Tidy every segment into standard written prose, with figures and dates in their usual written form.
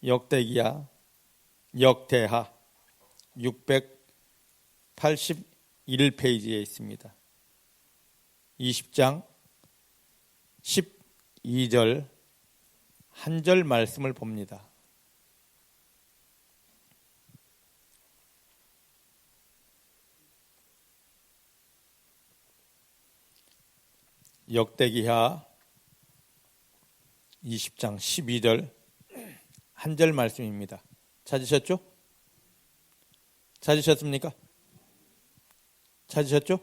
역대기야 역대하 681페이지에 있습니다. 20장 12절 한 절 말씀을 봅니다. 역대기하 20장 12절 한 절 말씀입니다. 찾으셨죠? 찾으셨습니까? 찾으셨죠?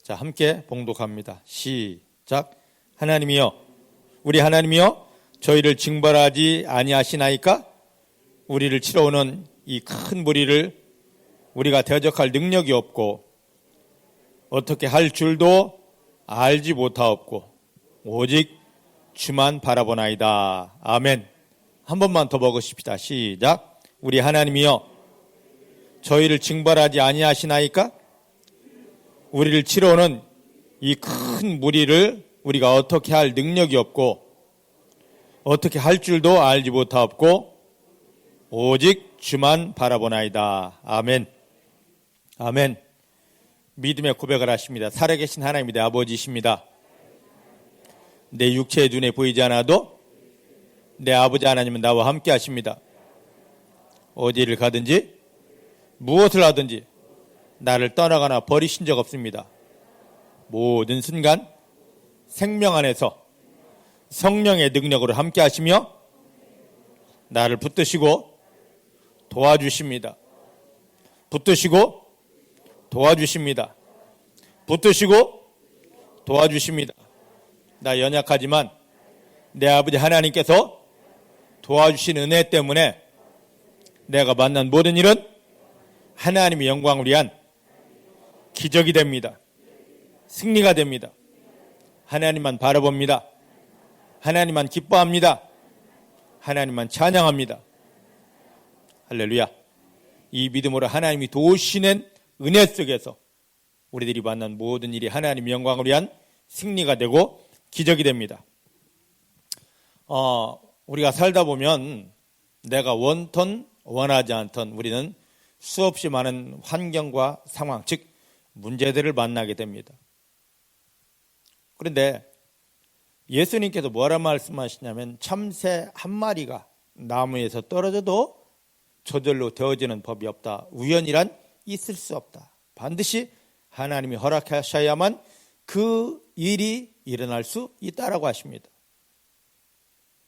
자, 함께 봉독합니다. 시작. 하나님이여, 우리 하나님이여, 저희를 징벌하지 아니하시나이까? 우리를 치러오는 이 큰 무리를 우리가 대적할 능력이 없고 어떻게 할 줄도 알지 못하옵고 오직 주만 바라보나이다. 아멘. 한 번만 더 먹으십시다. 시작. 우리 하나님이여, 저희를 징벌하지 아니하시나이까? 우리를 치러오는 이 큰 무리를 우리가 어떻게 할 능력이 없고 어떻게 할 줄도 알지 못하옵고 오직 주만 바라보나이다. 아멘. 아멘. 믿음의 고백을 하십니다. 살아계신 하나님이 내 아버지이십니다. 내 육체의 눈에 보이지 않아도 내 아버지 하나님은 나와 함께 하십니다. 어디를 가든지 무엇을 하든지 나를 떠나거나 버리신 적 없습니다. 모든 순간 생명 안에서 성령의 능력으로 함께 하시며 나를 붙드시고 도와주십니다. 붙드시고 도와주십니다. 붙드시고 도와주십니다. 나 연약하지만 내 아버지 하나님께서 도와주신 은혜 때문에 내가 만난 모든 일은 하나님의 영광을 위한 기적이 됩니다. 승리가 됩니다. 하나님만 바라봅니다. 하나님만 기뻐합니다. 하나님만 찬양합니다. 할렐루야. 이 믿음으로 하나님이 도우시는 은혜 속에서 우리들이 만난 모든 일이 하나님의 영광을 위한 승리가 되고 기적이 됩니다. 우리가 살다 보면 내가 원ton 원하지 않던 우리는 수없이 많은 환경과 상황, 즉 문제들을 만나게 됩니다. 그런데 예수님께서 뭐라 말씀하시냐면 참새 한 마리가 나무에서 떨어져도 저절로 되어지는 법이 없다. 우연이란 있을 수 없다. 반드시 하나님이 허락하셔야만 그 일이 일어날 수 있다라고 하십니다.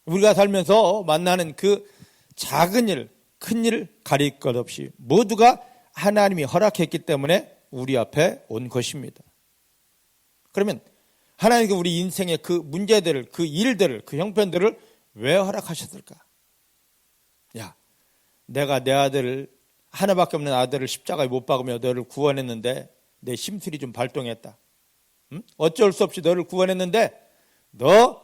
우리가 살면서 만나는 그 작은 일, 큰 일 가릴 것 없이 모두가 하나님이 허락했기 때문에 우리 앞에 온 것입니다. 그러면 하나님께서 우리 인생의 그 문제들을, 그 일들을, 그 형편들을 왜 허락하셨을까? 야, 내가 내 아들을, 하나밖에 없는 아들을 십자가에 못 박으며 너를 구원했는데 내 심술이 좀 발동했다. 어쩔 수 없이 너를 구원했는데 너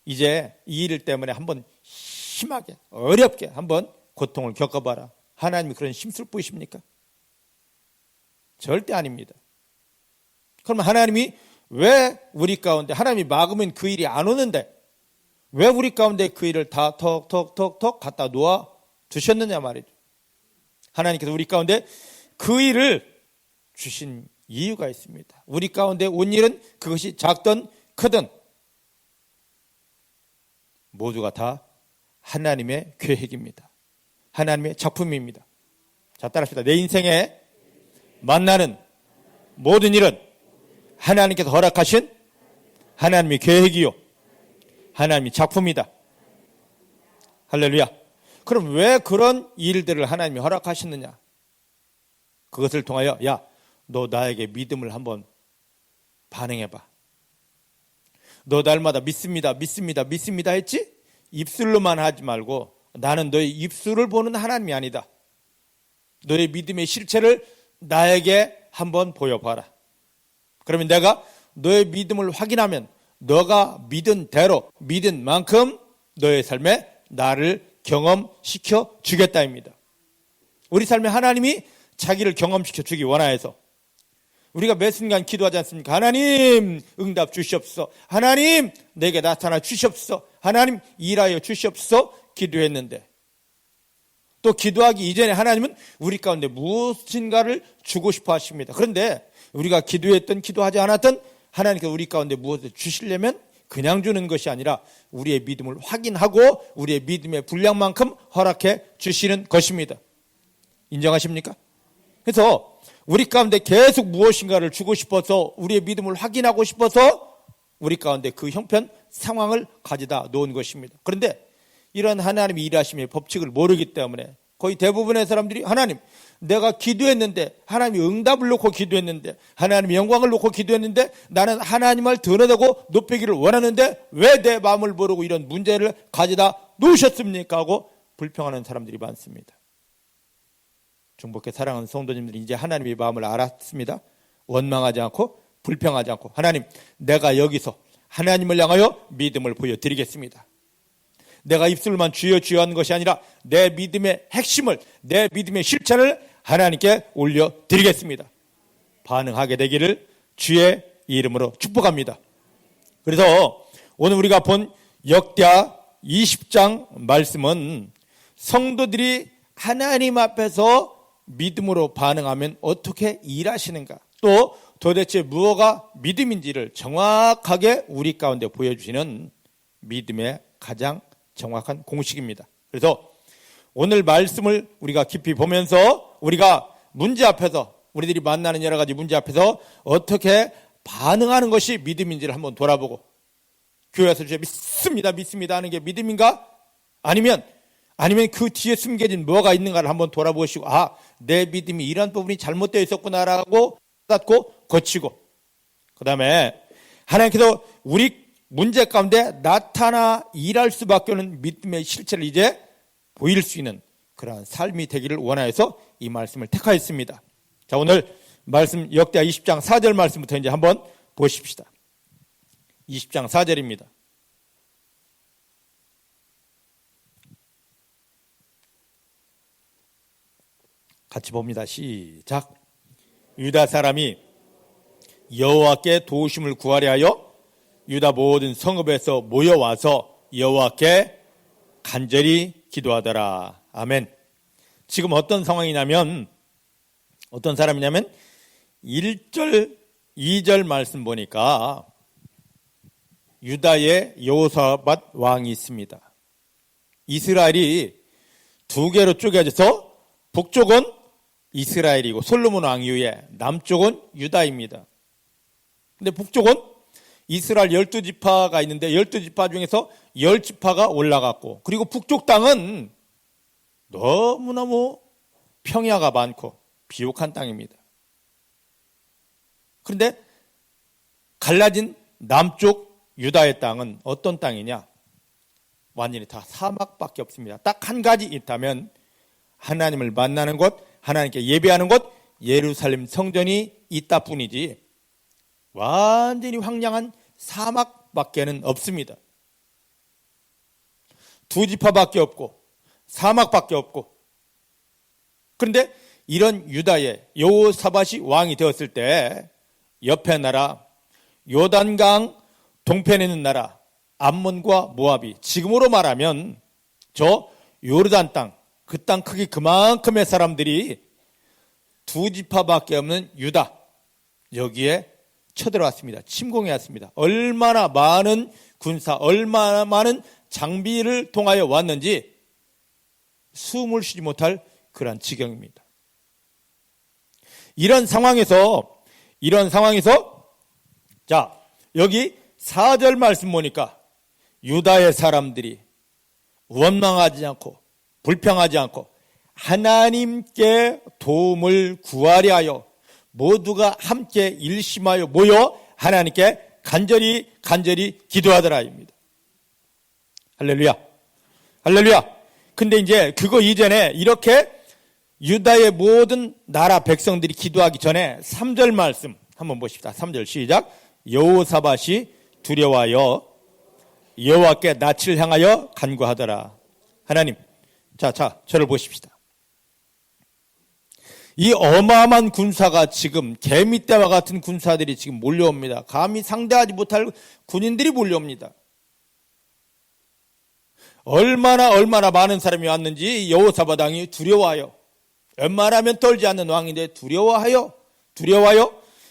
이제 이 일 때문에 한번 심하게 어렵게 한번 고통을 겪어봐라. 하나님이 그런 심술 뿌이십니까? 절대 아닙니다. 그러면 하나님이 왜 우리 가운데, 하나님이 막으면 그 일이 안 오는데 왜 우리 가운데 그 일을 다 톡톡톡톡 갖다 놓아 두셨느냐 말이죠. 하나님께서 우리 가운데 그 일을 주신 이유가 있습니다. 우리 가운데 온 일은 그것이 작든 크든 모두가 다 하나님의 계획입니다. 하나님의 작품입니다. 자, 따라합시다. 내 인생에 만나는 모든 일은 하나님께서 허락하신 하나님의 계획이요 하나님의 작품이다. 할렐루야. 그럼 왜 그런 일들을 하나님이 허락하셨느냐? 그것을 통하여 야, 너 나에게 믿음을 한번 반응해봐. 너 날마다 믿습니다, 믿습니다, 믿습니다 했지? 입술로만 하지 말고 나는 너의 입술을 보는 하나님이 아니다. 너의 믿음의 실체를 나에게 한번 보여봐라. 그러면 내가 너의 믿음을 확인하면 너가 믿은 대로, 믿은 만큼 너의 삶에 나를 경험시켜 주겠다입니다. 우리 삶에 하나님이 자기를 경험시켜 주기 원하여서 우리가 매 순간 기도하지 않습니까? 하나님 응답 주시옵소서. 하나님 내게 나타나 주시옵소서. 하나님 일하여 주시옵소서 기도했는데, 또 기도하기 이전에 하나님은 우리 가운데 무엇인가를 주고 싶어 하십니다. 그런데 우리가 기도했던 기도하지 않았던 하나님께서 우리 가운데 무엇을 주시려면 그냥 주는 것이 아니라 우리의 믿음을 확인하고 우리의 믿음의 분량만큼 허락해 주시는 것입니다. 인정하십니까? 그래서 우리 가운데 계속 무엇인가를 주고 싶어서, 우리의 믿음을 확인하고 싶어서 우리 가운데 그 형편 상황을 가져다 놓은 것입니다. 그런데 이런 하나님의 일하심의 법칙을 모르기 때문에 거의 대부분의 사람들이 하나님, 내가 기도했는데, 하나님이 응답을 놓고 기도했는데, 하나님의 영광을 놓고 기도했는데, 나는 하나님을 드러내고 높이기를 원하는데 왜 내 마음을 모르고 이런 문제를 가져다 놓으셨습니까? 하고 불평하는 사람들이 많습니다. 중복해 사랑하는 성도님들이 이제 하나님의 마음을 알았습니다. 원망하지 않고 불평하지 않고, 하나님, 내가 여기서 하나님을 향하여 믿음을 보여드리겠습니다. 내가 입술만 주여 주여 하는 것이 아니라 내 믿음의 핵심을, 내 믿음의 실천을 하나님께 올려드리겠습니다. 반응하게 되기를 주의 이름으로 축복합니다. 그래서 오늘 우리가 본 역대하 20장 말씀은 성도들이 하나님 앞에서 믿음으로 반응하면 어떻게 일하시는가, 또 도대체 무엇가 믿음인지를 정확하게 우리 가운데 보여주시는 믿음의 가장 정확한 공식입니다. 그래서 오늘 말씀을 우리가 깊이 보면서 우리가 문제 앞에서, 우리들이 만나는 여러 가지 문제 앞에서 어떻게 반응하는 것이 믿음인지를 한번 돌아보고, 교회에서 주여 믿습니다 하는 게 믿음인가? 아니면 그 뒤에 숨겨진 뭐가 있는가를 한번 돌아보시고, 내 믿음이 이런 부분이 잘못되어 있었구나라고 깨닫고 고치고, 그 다음에 하나님께서 우리 문제 가운데 나타나 일할 수밖에 없는 믿음의 실체를 이제 보일 수 있는 그러한 삶이 되기를 원하여서 이 말씀을 택하였습니다. 자, 오늘 말씀 역대하 20장 4절 말씀부터 이제 한번 보십시다. 20장 4절입니다. 같이 봅니다. 시작. 유다 사람이 여호와께 도우심을 구하려 하여 유다 모든 성읍에서 모여와서 여호와께 간절히 기도하더라. 아멘. 지금 어떤 상황이냐면, 어떤 사람이냐면 1절, 2절 말씀 보니까 유다의 여호사밧 왕이 있습니다. 이스라엘이 두 개로 쪼개져서 북쪽은 이스라엘이고 솔로몬 왕 이후에 남쪽은 유다입니다. 근데 북쪽은 이스라엘 12지파가 있는데 12지파 중에서 10지파가 올라갔고, 그리고 북쪽 땅은 너무너무 평야가 많고 비옥한 땅입니다. 그런데 갈라진 남쪽 유다의 땅은 어떤 땅이냐? 완전히 다 사막밖에 없습니다. 딱 한 가지 있다면 하나님을 만나는 곳, 하나님께 예배하는 곳, 예루살렘 성전이 있다 뿐이지 완전히 황량한 사막밖에는 없습니다. 두 지파밖에 없고 사막밖에 없고, 그런데 이런 유다의 여호사밧이 왕이 되었을 때 옆에 나라 요단강 동편에 있는 나라 암몬과 모압이, 지금으로 말하면 저 요르단 땅, 그 땅 크기 그만큼의 사람들이 두 지파밖에 없는 유다, 여기에 쳐들어왔습니다. 침공해 왔습니다. 얼마나 많은 군사, 얼마나 많은 장비를 통하여 왔는지 숨을 쉬지 못할 그러한 지경입니다. 이런 상황에서 자, 여기 4절 말씀 보니까 유다의 사람들이 원망하지 않고 불평하지 않고 하나님께 도움을 구하려 하여 모두가 함께 일심하여 모여 하나님께 간절히 기도하더라입니다. 할렐루야. 할렐루야. 근데 이제 그거 이전에 이렇게 유다의 모든 나라 백성들이 기도하기 전에 3절 말씀 한번 보십시다. 3절 시작. 여호사밧이 두려워하여 여호와께 낯을 향하여 간구하더라. 하나님, 자, 저를 보십시다. 이 어마어마한 군사가 지금 개미떼와 같은 군사들이 지금 몰려옵니다. 감히 상대하지 못할 군인들이 몰려옵니다. 얼마나 많은 사람이 왔는지 여호사밧 왕이 두려워하여, 웬만하면 떨지 않는 왕인데 두려워요.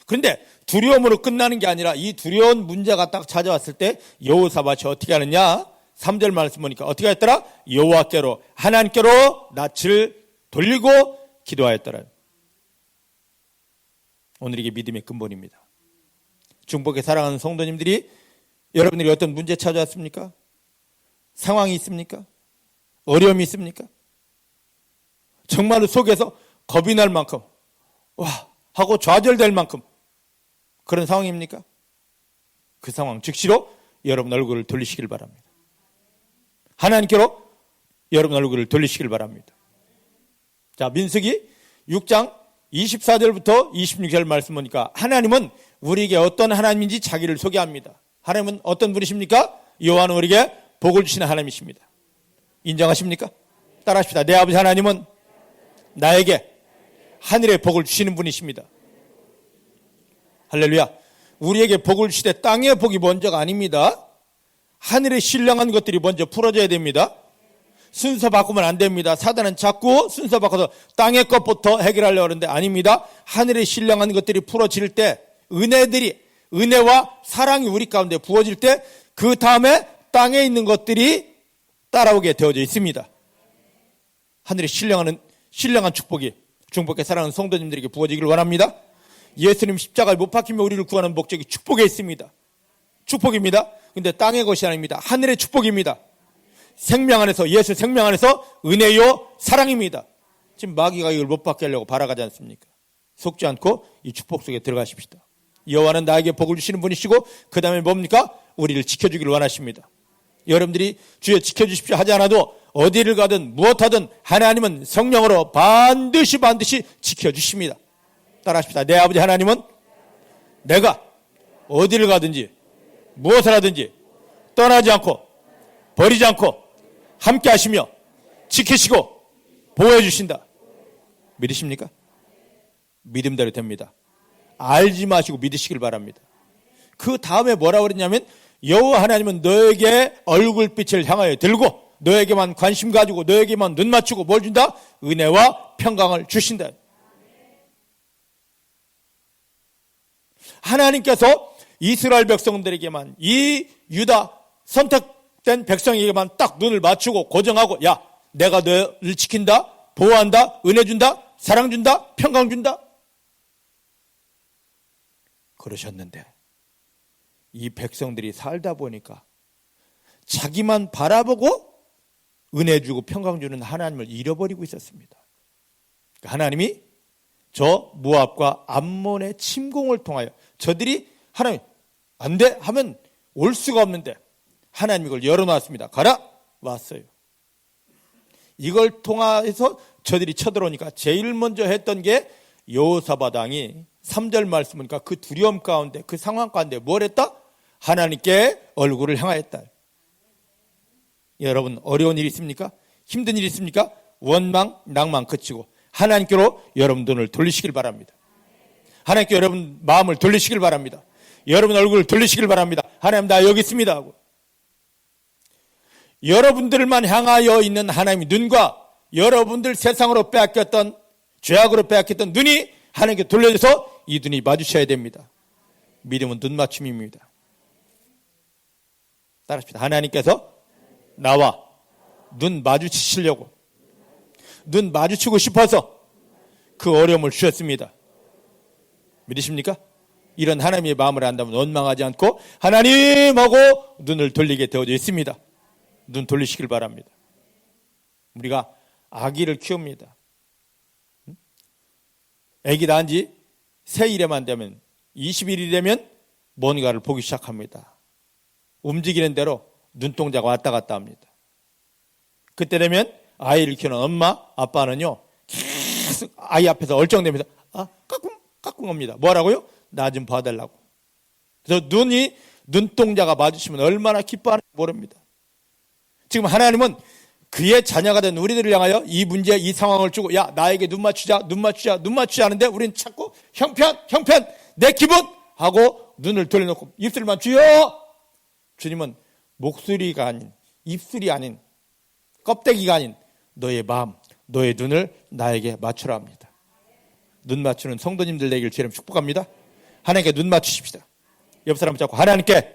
그런데 두려움으로 끝나는 게 아니라 이 두려운 문제가 딱 찾아왔을 때 여호사밧이 어떻게 하느냐? 3절 말씀 보니까 어떻게 했더라? 여호와께로, 하나님께로 낯을 돌리고 기도하였더라. 오늘 이게 믿음의 근본입니다. 중복에 사랑하는 성도님들이, 여러분들이 어떤 문제 찾아왔습니까? 상황이 있습니까? 어려움이 있습니까? 정말로 속에서 겁이 날 만큼 와 하고 좌절될 만큼 그런 상황입니까? 그 상황 즉시로 여러분 얼굴을 돌리시길 바랍니다. 하나님께로 여러분 얼굴을 돌리시길 바랍니다. 자, 민수기 6장 24절부터 26절 말씀 보니까 하나님은 우리에게 어떤 하나님인지 자기를 소개합니다. 하나님은 어떤 분이십니까? 여호와는 우리에게 복을 주시는 하나님이십니다. 인정하십니까? 따라합시다. 내 아버지 하나님은 나에게 하늘의 복을 주시는 분이십니다. 할렐루야. 우리에게 복을 주시되 땅의 복이 먼저가 아닙니다. 하늘의 신령한 것들이 먼저 풀어져야 됩니다. 순서 바꾸면 안 됩니다. 사단은 자꾸 순서 바꿔서 땅의 것부터 해결하려고 하는데 아닙니다. 하늘의 신령한 것들이 풀어질 때, 은혜와 사랑이 우리 가운데 부어질 때 그 다음에 땅에 있는 것들이 따라오게 되어져 있습니다. 하늘의 신령한 축복이 중복에 사랑하는 성도님들에게 부어지기를 원합니다. 예수님 십자가에 못 박히며 우리를 구하는 목적이 축복에 있습니다. 축복입니다. 근데 땅의 것이 아닙니다. 하늘의 축복입니다. 생명 안에서, 예수 생명 안에서 은혜요 사랑입니다. 지금 마귀가 이걸 못 받게 하려고 바라가지 않습니까? 속지 않고 이 축복 속에 들어가십시다. 여호와는 나에게 복을 주시는 분이시고 그 다음에 뭡니까? 우리를 지켜주기를 원하십니다. 여러분들이 주여 지켜주십시오 하지 않아도 어디를 가든 무엇하든 하나님은 성령으로 반드시 지켜주십니다. 따라하십시다. 내 아버지 하나님은 내가 어디를 가든지 무엇을 하든지 떠나지 않고 버리지 않고 함께 하시며 지키시고 보호해 주신다. 믿으십니까? 믿음대로 됩니다. 알지 마시고 믿으시길 바랍니다. 그 다음에 뭐라고 그랬냐면 여호와 하나님은 너에게 얼굴빛을 향하여 들고 너에게만 관심 가지고 너에게만 눈 맞추고 뭘 준다? 은혜와 평강을 주신다. 하나님께서 이스라엘 백성들에게만, 이 유다 선택된 백성에게만 딱 눈을 맞추고 고정하고, 야, 내가 너를 지킨다, 보호한다, 은혜 준다, 사랑 준다, 평강 준다. 그러셨는데 이 백성들이 살다 보니까 자기만 바라보고 은혜 주고 평강 주는 하나님을 잃어버리고 있었습니다. 하나님이 저 모압과 암몬의 침공을 통하여 저들이 하나님 안 돼 하면 올 수가 없는데 하나님이 이걸 열어놨습니다. 가라 왔어요. 이걸 통해서 저들이 쳐들어오니까 제일 먼저 했던 게 여호사밧 왕이 3절 말씀 보니까 그 두려움 가운데, 그 상황 가운데 뭘 했다? 하나님께 얼굴을 향하였다. 여러분 어려운 일 있습니까? 힘든 일 있습니까? 원망, 낭만 그치고 하나님께로 여러분 눈을 돌리시길 바랍니다. 하나님께 여러분 마음을 돌리시길 바랍니다. 여러분 얼굴을 돌리시길 바랍니다. 하나님 나 여기 있습니다 하고. 여러분들만 향하여 있는 하나님의 눈과 여러분들 세상으로 빼앗겼던, 죄악으로 빼앗겼던 눈이 하나님께 돌려져서 이 눈이 마주쳐야 됩니다. 믿음은 눈 맞춤입니다. 따라합시다. 하나님께서 나와 눈 마주치시려고, 눈 마주치고 싶어서 그 어려움을 주셨습니다. 믿으십니까? 이런 하나님의 마음을 안다면 원망하지 않고 하나님하고 눈을 돌리게 되어져 있습니다. 눈 돌리시길 바랍니다. 우리가 아기를 키웁니다. 아기 낳은 지 세일에만 되면 20일이 되면 뭔가를 보기 시작합니다. 움직이는 대로 눈동자가 왔다 갔다 합니다. 그때 되면 아이를 키우는 엄마, 아빠는요 계속 아이 앞에서 얼쩡대면서 까꿍 합니다. 뭐라고요? 나 좀 봐달라고. 그래서 눈동자가 마주치면 얼마나 기뻐하는지 모릅니다. 지금 하나님은 그의 자녀가 된 우리들을 향하여 이 문제, 이 상황을 주고 야 나에게 눈 맞추자 하는데 우리는 자꾸 형편 내 기분 하고 눈을 돌려놓고 입술만 주여. 주님은 목소리가 아닌, 입술이 아닌, 껍데기가 아닌 너의 마음, 너의 눈을 나에게 맞추라 합니다. 눈 맞추는 성도님들 되길 주님 축복합니다. 하나님께 눈 맞추십시다. 옆 사람 잡고 하나님께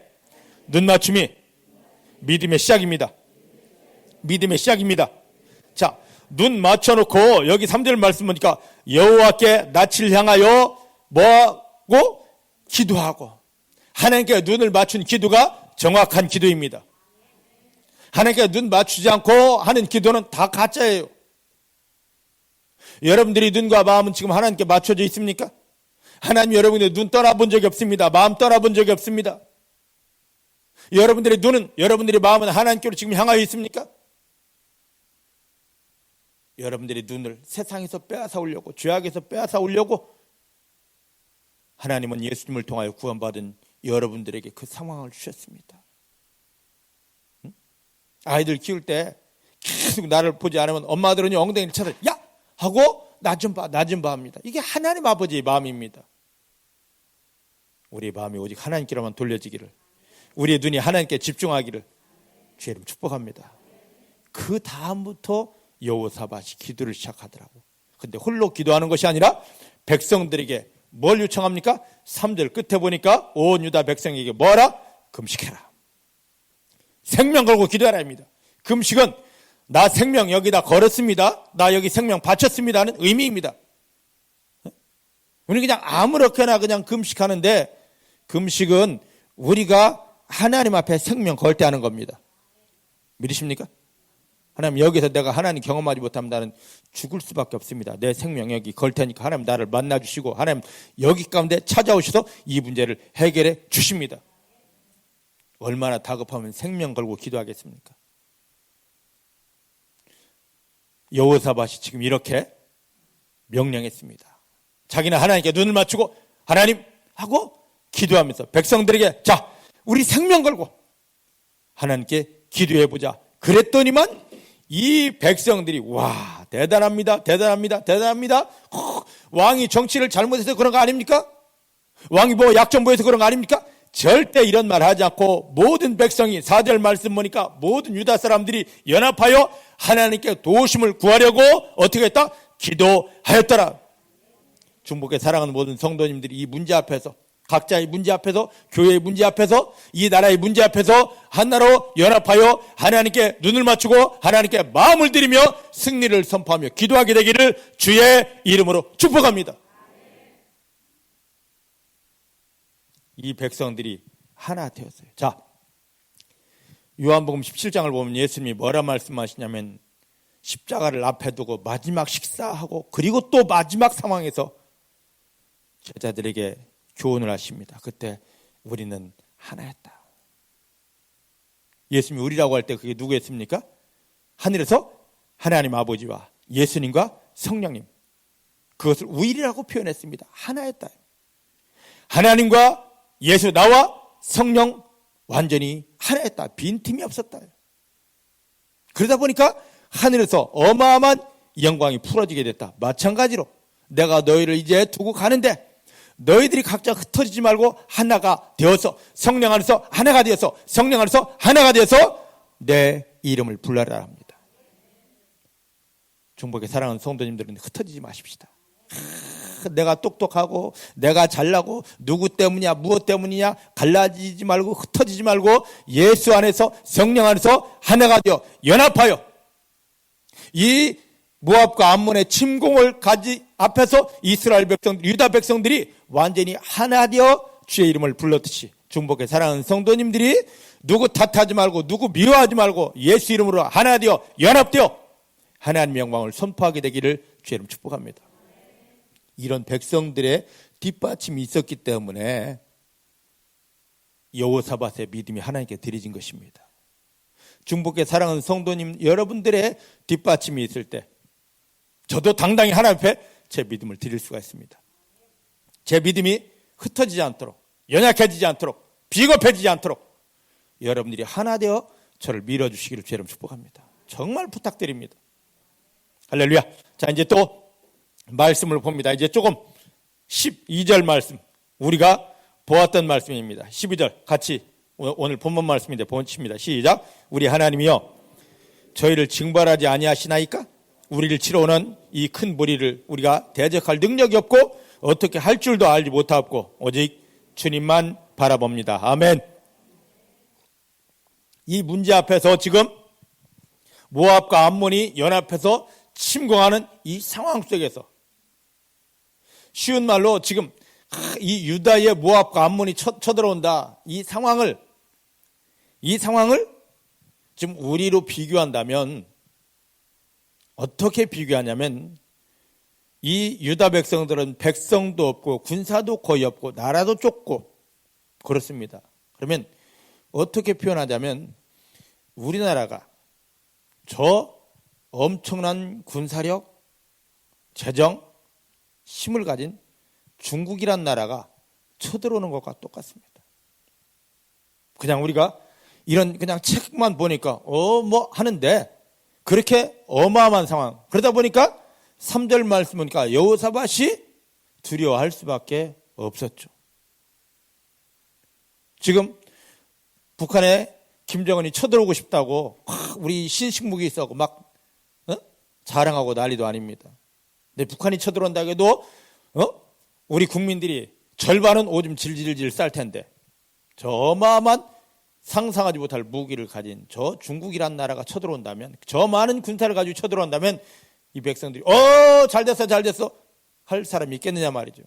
눈 맞춤이 믿음의 시작입니다. 믿음의 시작입니다. 자, 눈 맞춰놓고 여기 3절 말씀 보니까 여호와께 낯을 향하여 뭐하고? 기도하고. 하나님께 눈을 맞춘 기도가 정확한 기도입니다. 하나님께 눈 맞추지 않고 하는 기도는 다 가짜예요. 여러분들이 눈과 마음은 지금 하나님께 맞춰져 있습니까? 하나님 여러분의 눈 떠나본 적이 없습니다. 마음 떠나본 적이 없습니다. 여러분들의 눈은, 여러분들의 마음은 하나님께로 지금 향하여 있습니까? 여러분들의 눈을 세상에서 빼앗아오려고, 죄악에서 빼앗아오려고 하나님은 예수님을 통하여 구원받은 여러분들에게 그 상황을 주셨습니다. 아이들 키울 때 계속 나를 보지 않으면 엄마들은 엉덩이를 쳐서 야! 하고 나 좀 봐 합니다. 이게 하나님 아버지의 마음입니다. 우리의 마음이 오직 하나님께로만 돌려지기를, 우리의 눈이 하나님께 집중하기를 주의 이름 축복합니다. 그 다음부터 여호사밧이 기도를 시작하더라고. 근데 홀로 기도하는 것이 아니라 백성들에게 뭘 요청합니까? 3절 끝에 보니까 온 유다 백성에게 뭐하라? 금식해라. 생명 걸고 기도하라 합니다. 금식은 나 생명 여기다 걸었습니다, 나 여기 생명 바쳤습니다 하는 의미입니다. 우리 그냥 아무렇게나 그냥 금식하는데, 금식은 우리가 하나님 앞에 생명 걸 때 하는 겁니다. 믿으십니까? 하나님 여기서 내가 하나님 경험하지 못하면 나는 죽을 수밖에 없습니다. 내 생명 여기 걸 테니까 하나님 나를 만나주시고 하나님 여기 가운데 찾아오셔서 이 문제를 해결해 주십니다. 얼마나 다급하면 생명 걸고 기도하겠습니까? 여호사밧이 지금 이렇게 명령했습니다. 자기는 하나님께 눈을 맞추고 하나님 하고 기도하면서 백성들에게 자 우리 생명 걸고 하나님께 기도해보자 그랬더니만 이 백성들이 와 대단합니다. 왕이 정치를 잘못해서 그런 거 아닙니까? 왕이 뭐 약점 보여서 그런 거 아닙니까? 절대 이런 말 하지 않고 모든 백성이 4절 말씀 보니까 모든 유다 사람들이 연합하여 하나님께 도우심을 구하려고 어떻게 했다? 기도하였더라. 중복의 사랑하는 모든 성도님들이 이 문제 앞에서, 각자의 문제 앞에서, 교회의 문제 앞에서, 이 나라의 문제 앞에서 하나로 연합하여 하나님께 눈을 맞추고 하나님께 마음을 들이며 승리를 선포하며 기도하게 되기를 주의 이름으로 축복합니다. 이 백성들이 하나 되었어요. 자, 요한복음 17장을 보면 예수님이 뭐라 말씀하시냐면 십자가를 앞에 두고 마지막 식사하고 그리고 또 마지막 상황에서 제자들에게 교훈을 하십니다. 그때 우리는 하나였다. 예수님이 우리라고 할 때 그게 누구였습니까? 하늘에서 하나님 아버지와 예수님과 성령님, 그것을 우일이라고 표현했습니다. 하나였다. 하나님과 예수, 나와 성령 완전히 하나였다. 빈틈이 없었다. 그러다 보니까 하늘에서 어마어마한 영광이 풀어지게 됐다. 마찬가지로 내가 너희를 이제 두고 가는데 너희들이 각자 흩어지지 말고 하나가 되어서 성령 안에서 하나가 되어서 성령 안에서 하나가 되어서 내 이름을 불러라 합니다. 중복의 사랑하는 성도님들은 흩어지지 마십시다. 내가 똑똑하고 내가 잘나고 누구 때문이냐 무엇 때문이냐 갈라지지 말고 흩어지지 말고 예수 안에서 성령 안에서 하나가 되어 연합하여 이 모압과 암몬의 침공을 가지 앞에서 이스라엘 백성들, 유다 백성들이 완전히 하나 되어 주의 이름을 불렀듯이 중복의 사랑하는 성도님들이 누구 탓하지 말고 누구 미워하지 말고 예수 이름으로 하나 되어 연합되어 하나님의 영광을 선포하게 되기를 주의 이름 축복합니다. 이런 백성들의 뒷받침이 있었기 때문에 여호사밧의 믿음이 하나님께 드려진 것입니다. 중복의 사랑하는 성도님 여러분들의 뒷받침이 있을 때 저도 당당히 하나님 앞에 제 믿음을 드릴 수가 있습니다. 제 믿음이 흩어지지 않도록, 연약해지지 않도록, 비겁해지지 않도록 여러분들이 하나 되어 저를 밀어주시기를 주의 이름으로 축복합니다. 정말 부탁드립니다. 할렐루야. 자, 이제 또 말씀을 봅니다. 이제 조금 12절 말씀, 우리가 보았던 말씀입니다. 12절 같이 오늘 본문 말씀인데 본치입니다. 시작. 우리 하나님이여 저희를 징벌하지 아니하시나이까? 우리를 치러 오는 이 큰 무리를 우리가 대적할 능력이 없고 어떻게 할 줄도 알지 못하고 오직 주님만 바라봅니다. 아멘. 이 문제 앞에서 지금 모압과 암몬이 연합해서 침공하는 이 상황 속에서 쉬운 말로 지금 이 유다의 모압과 암몬이 쳐들어온다. 이 상황을 지금 우리로 비교한다면 어떻게 비교하냐면 이 유다 백성들은 백성도 없고 군사도 거의 없고 나라도 좁고 그렇습니다. 그러면 어떻게 표현하자면 우리나라가 저 엄청난 군사력, 재정, 힘을 가진 중국이란 나라가 쳐들어오는 것과 똑같습니다. 그냥 우리가 이런 그냥 책만 보니까 뭐 하는데 그렇게 어마어마한 상황. 그러다 보니까 3절 말씀 보니까 여호사밧이 두려워할 수밖에 없었죠. 지금 북한에 김정은이 쳐들어오고 싶다고 우리 신식무기 있어고 막 자랑하고 난리도 아닙니다. 근데 북한이 쳐들어온다고 해도 우리 국민들이 절반은 오줌 질질질 쌀 텐데 저 어마어마한 상상하지 못할 무기를 가진 저 중국이란 나라가 쳐들어온다면, 저 많은 군사를 가지고 쳐들어온다면 이 백성들이 잘됐어 잘됐어 할 사람이 있겠느냐 말이죠.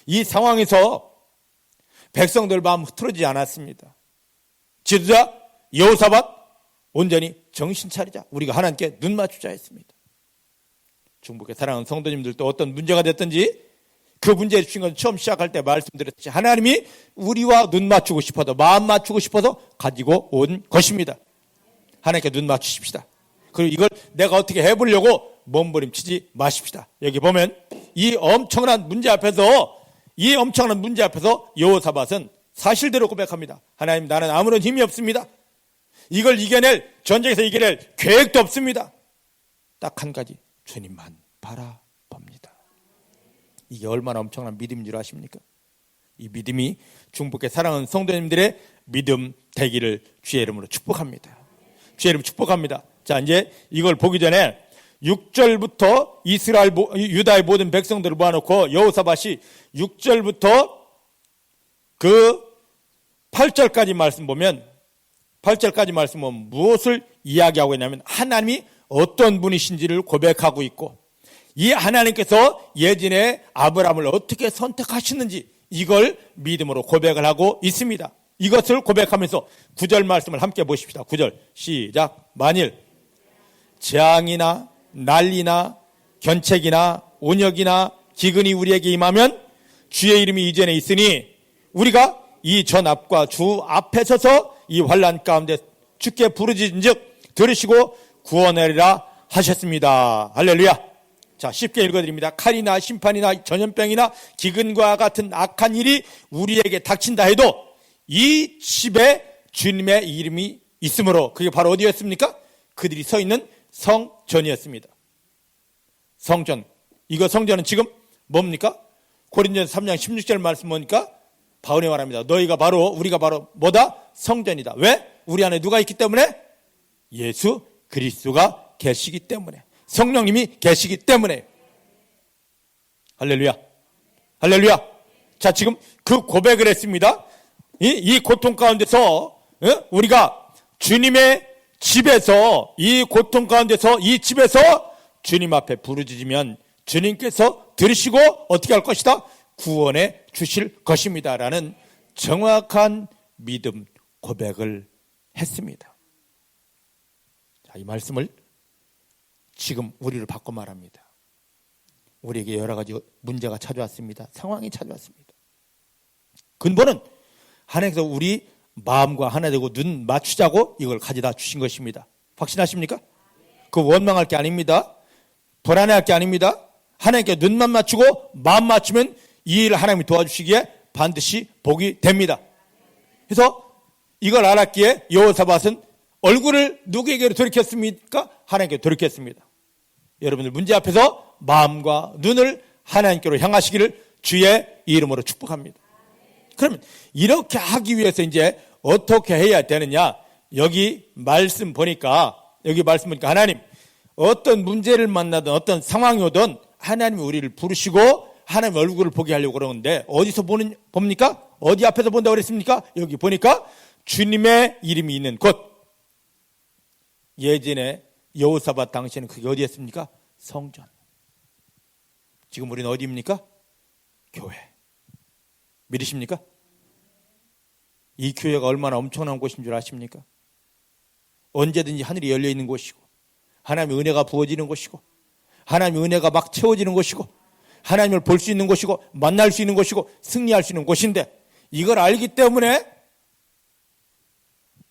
이 상황에서 백성들 마음 흐트러지지 않았습니다. 지도자 여호사밧 온전히 정신 차리자, 우리가 하나님께 눈 맞추자 했습니다. 중국의 사랑하는 성도님들도 어떤 문제가 됐든지 그 문제를 주신 건 처음 시작할 때 말씀드렸듯이 하나님이 우리와 눈 맞추고 싶어서, 마음 맞추고 싶어서 가지고 온 것입니다. 하나님께 눈 맞추십시다. 그리고 이걸 내가 어떻게 해보려고 몸부림치지 마십시다. 여기 보면 이 엄청난 문제 앞에서 여호사밧은 사실대로 고백합니다. 하나님, 나는 아무런 힘이 없습니다. 이걸 전쟁에서 이겨낼 계획도 없습니다. 딱 한 가지, 주님만 바라봅니다. 이게 얼마나 엄청난 믿음인 줄 아십니까? 이 믿음이 중복의 사랑하는 성도님들의 믿음 되기를 주의 이름으로 축복합니다. 주의 이름 축복합니다. 자, 이제 이걸 보기 전에 6절부터 유다의 모든 백성들을 모아놓고 여호사밧이 6절부터 그 8절까지 말씀 보면 무엇을 이야기하고 있냐면 하나님이 어떤 분이신지를 고백하고 있고, 이 하나님께서 예전에 아브라함을 어떻게 선택하시는지 이걸 믿음으로 고백을 하고 있습니다. 이것을 고백하면서 9절 말씀을 함께 보십시다. 9절 시작. 만일 재앙이나 난리나 견책이나 온역이나 기근이 우리에게 임하면 주의 이름이 이전에 있으니 우리가 이 전 앞과 주 앞에 서서 이 환난 가운데 주께 부르짖은즉 들으시고 구원하리라 하셨습니다. 할렐루야. 자, 쉽게 읽어드립니다. 칼이나 심판이나 전염병이나 기근과 같은 악한 일이 우리에게 닥친다 해도 이 집에 주님의 이름이 있으므로, 그게 바로 어디였습니까? 그들이 서 있는 성전이었습니다. 성전. 이거 성전은 지금 뭡니까? 고린도전서 3장 16절 말씀 보니까 바울이 말합니다. 우리가 바로 뭐다? 성전이다. 왜? 우리 안에 누가 있기 때문에? 예수 그리스도가 계시기 때문에, 성령님이 계시기 때문에. 할렐루야. 할렐루야. 자, 지금 그 고백을 했습니다. 이 고통 가운데서 우리가 주님의 집에서, 이 고통 가운데서 이 집에서 주님 앞에 부르짖으면 주님께서 들으시고 어떻게 할 것이다? 구원해 주실 것입니다 라는 정확한 믿음 고백을 했습니다. 자, 이 말씀을 지금 우리를 바꿔 말합니다. 우리에게 여러 가지 문제가 찾아왔습니다. 상황이 찾아왔습니다. 근본은 하나님께서 우리 마음과 하나 되고 눈 맞추자고 이걸 가져다 주신 것입니다. 확신하십니까? 그 원망할 게 아닙니다. 불안해할 게 아닙니다. 하나님께 눈만 맞추고 마음 맞추면 이 일을 하나님이 도와주시기에 반드시 복이 됩니다. 그래서 이걸 알았기에 여호사밧은 얼굴을 누구에게 돌이켰습니까? 하나님께 돌이켰습니다. 여러분들 문제 앞에서 마음과 눈을 하나님께로 향하시기를 주의 이름으로 축복합니다. 그러면 이렇게 하기 위해서 이제 어떻게 해야 되느냐? 여기 말씀 보니까 하나님 어떤 문제를 만나든 어떤 상황이 오든 하나님이 우리를 부르시고 하나님 얼굴을 보게 하려고 그러는데 어디서 봅니까? 어디 앞에서 본다고 그랬습니까? 여기 보니까 주님의 이름이 있는 곳. 예전에 여호사밧 당시에는 그게 어디였습니까? 성전. 지금 우리는 어디입니까? 교회. 믿으십니까? 이 교회가 얼마나 엄청난 곳인 줄 아십니까? 언제든지 하늘이 열려 있는 곳이고 하나님의 은혜가 부어지는 곳이고 하나님의 은혜가 막 채워지는 곳이고 하나님을 볼 수 있는 곳이고 만날 수 있는 곳이고 승리할 수 있는 곳인데 이걸 알기 때문에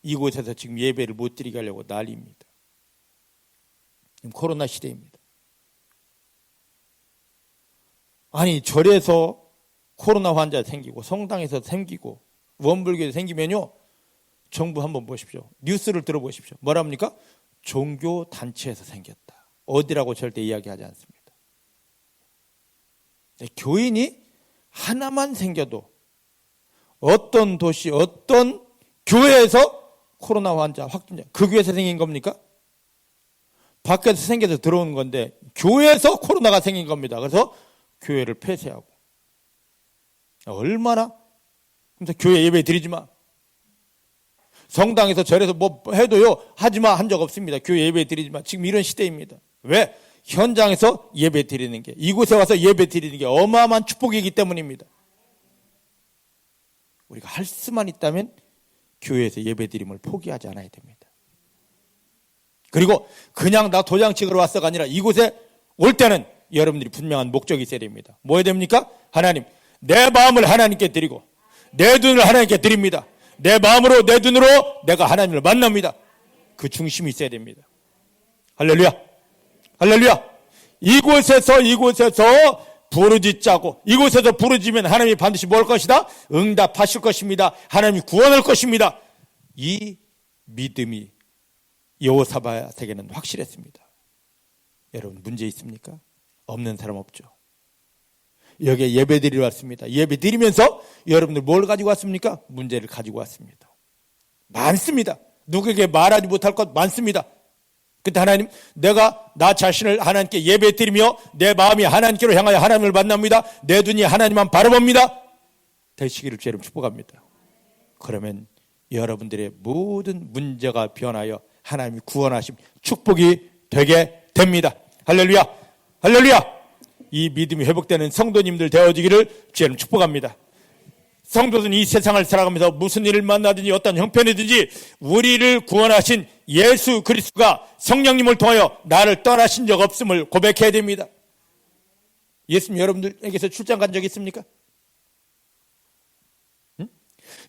이곳에서 지금 예배를 못 드리게 하려고 난리입니다. 지금 코로나 시대입니다. 아니 절에서 코로나 환자 생기고 성당에서 생기고 원불교에서 생기면요 정부 한번 보십시오. 뉴스를 들어보십시오. 뭐랍니까? 종교단체에서 생겼다. 어디라고 절대 이야기하지 않습니다. 교인이 하나만 생겨도 어떤 도시 어떤 교회에서 코로나 환자 확진자 그 교회에서 생긴 겁니까? 밖에서 생겨서 들어오는 건데 교회에서 코로나가 생긴 겁니다. 그래서 교회를 폐쇄하고 얼마나 그래서 교회 예배 드리지 마. 성당에서 절에서 뭐 해도요 하지 마 한 적 없습니다. 교회 예배 드리지 마. 지금 이런 시대입니다. 왜? 현장에서 예배 드리는 게 이곳에 와서 예배 드리는 게 어마어마한 축복이기 때문입니다. 우리가 할 수만 있다면 교회에서 예배 드림을 포기하지 않아야 됩니다. 그리고 그냥 나 도장 찍으러 왔어가 아니라 이곳에 올 때는 여러분들이 분명한 목적이 있어야 됩니다. 뭐 해야 됩니까? 하나님, 내 마음을 하나님께 드리고 내 눈을 하나님께 드립니다. 내 마음으로 내 눈으로 내가 하나님을 만납니다. 그 중심이 있어야 됩니다. 할렐루야. 할렐루야. 이곳에서 부르짖자고 이곳에서 부르짖으면 하나님이 반드시 뭘 것이다? 응답하실 것입니다. 하나님이 구원할 것입니다. 이 믿음이 여호사밧에게는 확실했습니다. 여러분 문제 있습니까? 없는 사람 없죠. 여기에 예배 드리러 왔습니다. 예배 드리면서 여러분들 뭘 가지고 왔습니까? 문제를 가지고 왔습니다. 많습니다. 누구에게 말하지 못할 것 많습니다. 그때 하나님, 내가 나 자신을 하나님께 예배 드리며 내 마음이 하나님께로 향하여 하나님을 만납니다. 내 눈이 하나님만 바라봅니다. 되시기를 주님 축복합니다. 그러면 여러분들의 모든 문제가 변하여 하나님이 구원하심 축복이 되게 됩니다. 할렐루야. 할렐루야. 이 믿음이 회복되는 성도님들 되어지기를 주님 축복합니다. 성도는 이 세상을 살아가면서 무슨 일을 만나든지 어떤 형편이든지 우리를 구원하신 예수 그리스도가 성령님을 통하여 나를 떠나신 적 없음을 고백해야 됩니다. 예수님 여러분들에게서 출장 간 적 있습니까? 응?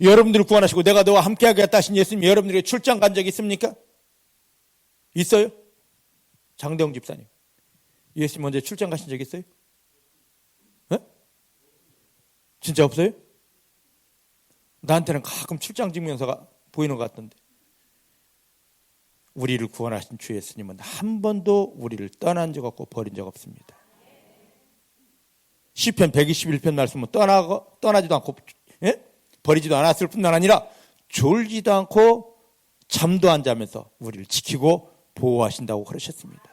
여러분들을 구원하시고 내가 너와 함께하겠다 하신 예수님 여러분들에게 출장 간 적 있습니까? 있어요? 장대영 집사님 예수님 먼저 출장 가신 적 있어요? 네? 진짜 없어요? 나한테는 가끔 출장 증명서가 보이는 것 같던데. 우리를 구원하신 주 예수님은 한 번도 우리를 떠난 적 없고 버린 적 없습니다. 시편 121편 말씀은 떠나지도 않고 버리지도 않았을 뿐만 아니라 졸지도 않고 잠도 안 자면서 우리를 지키고 보호하신다고 그러셨습니다.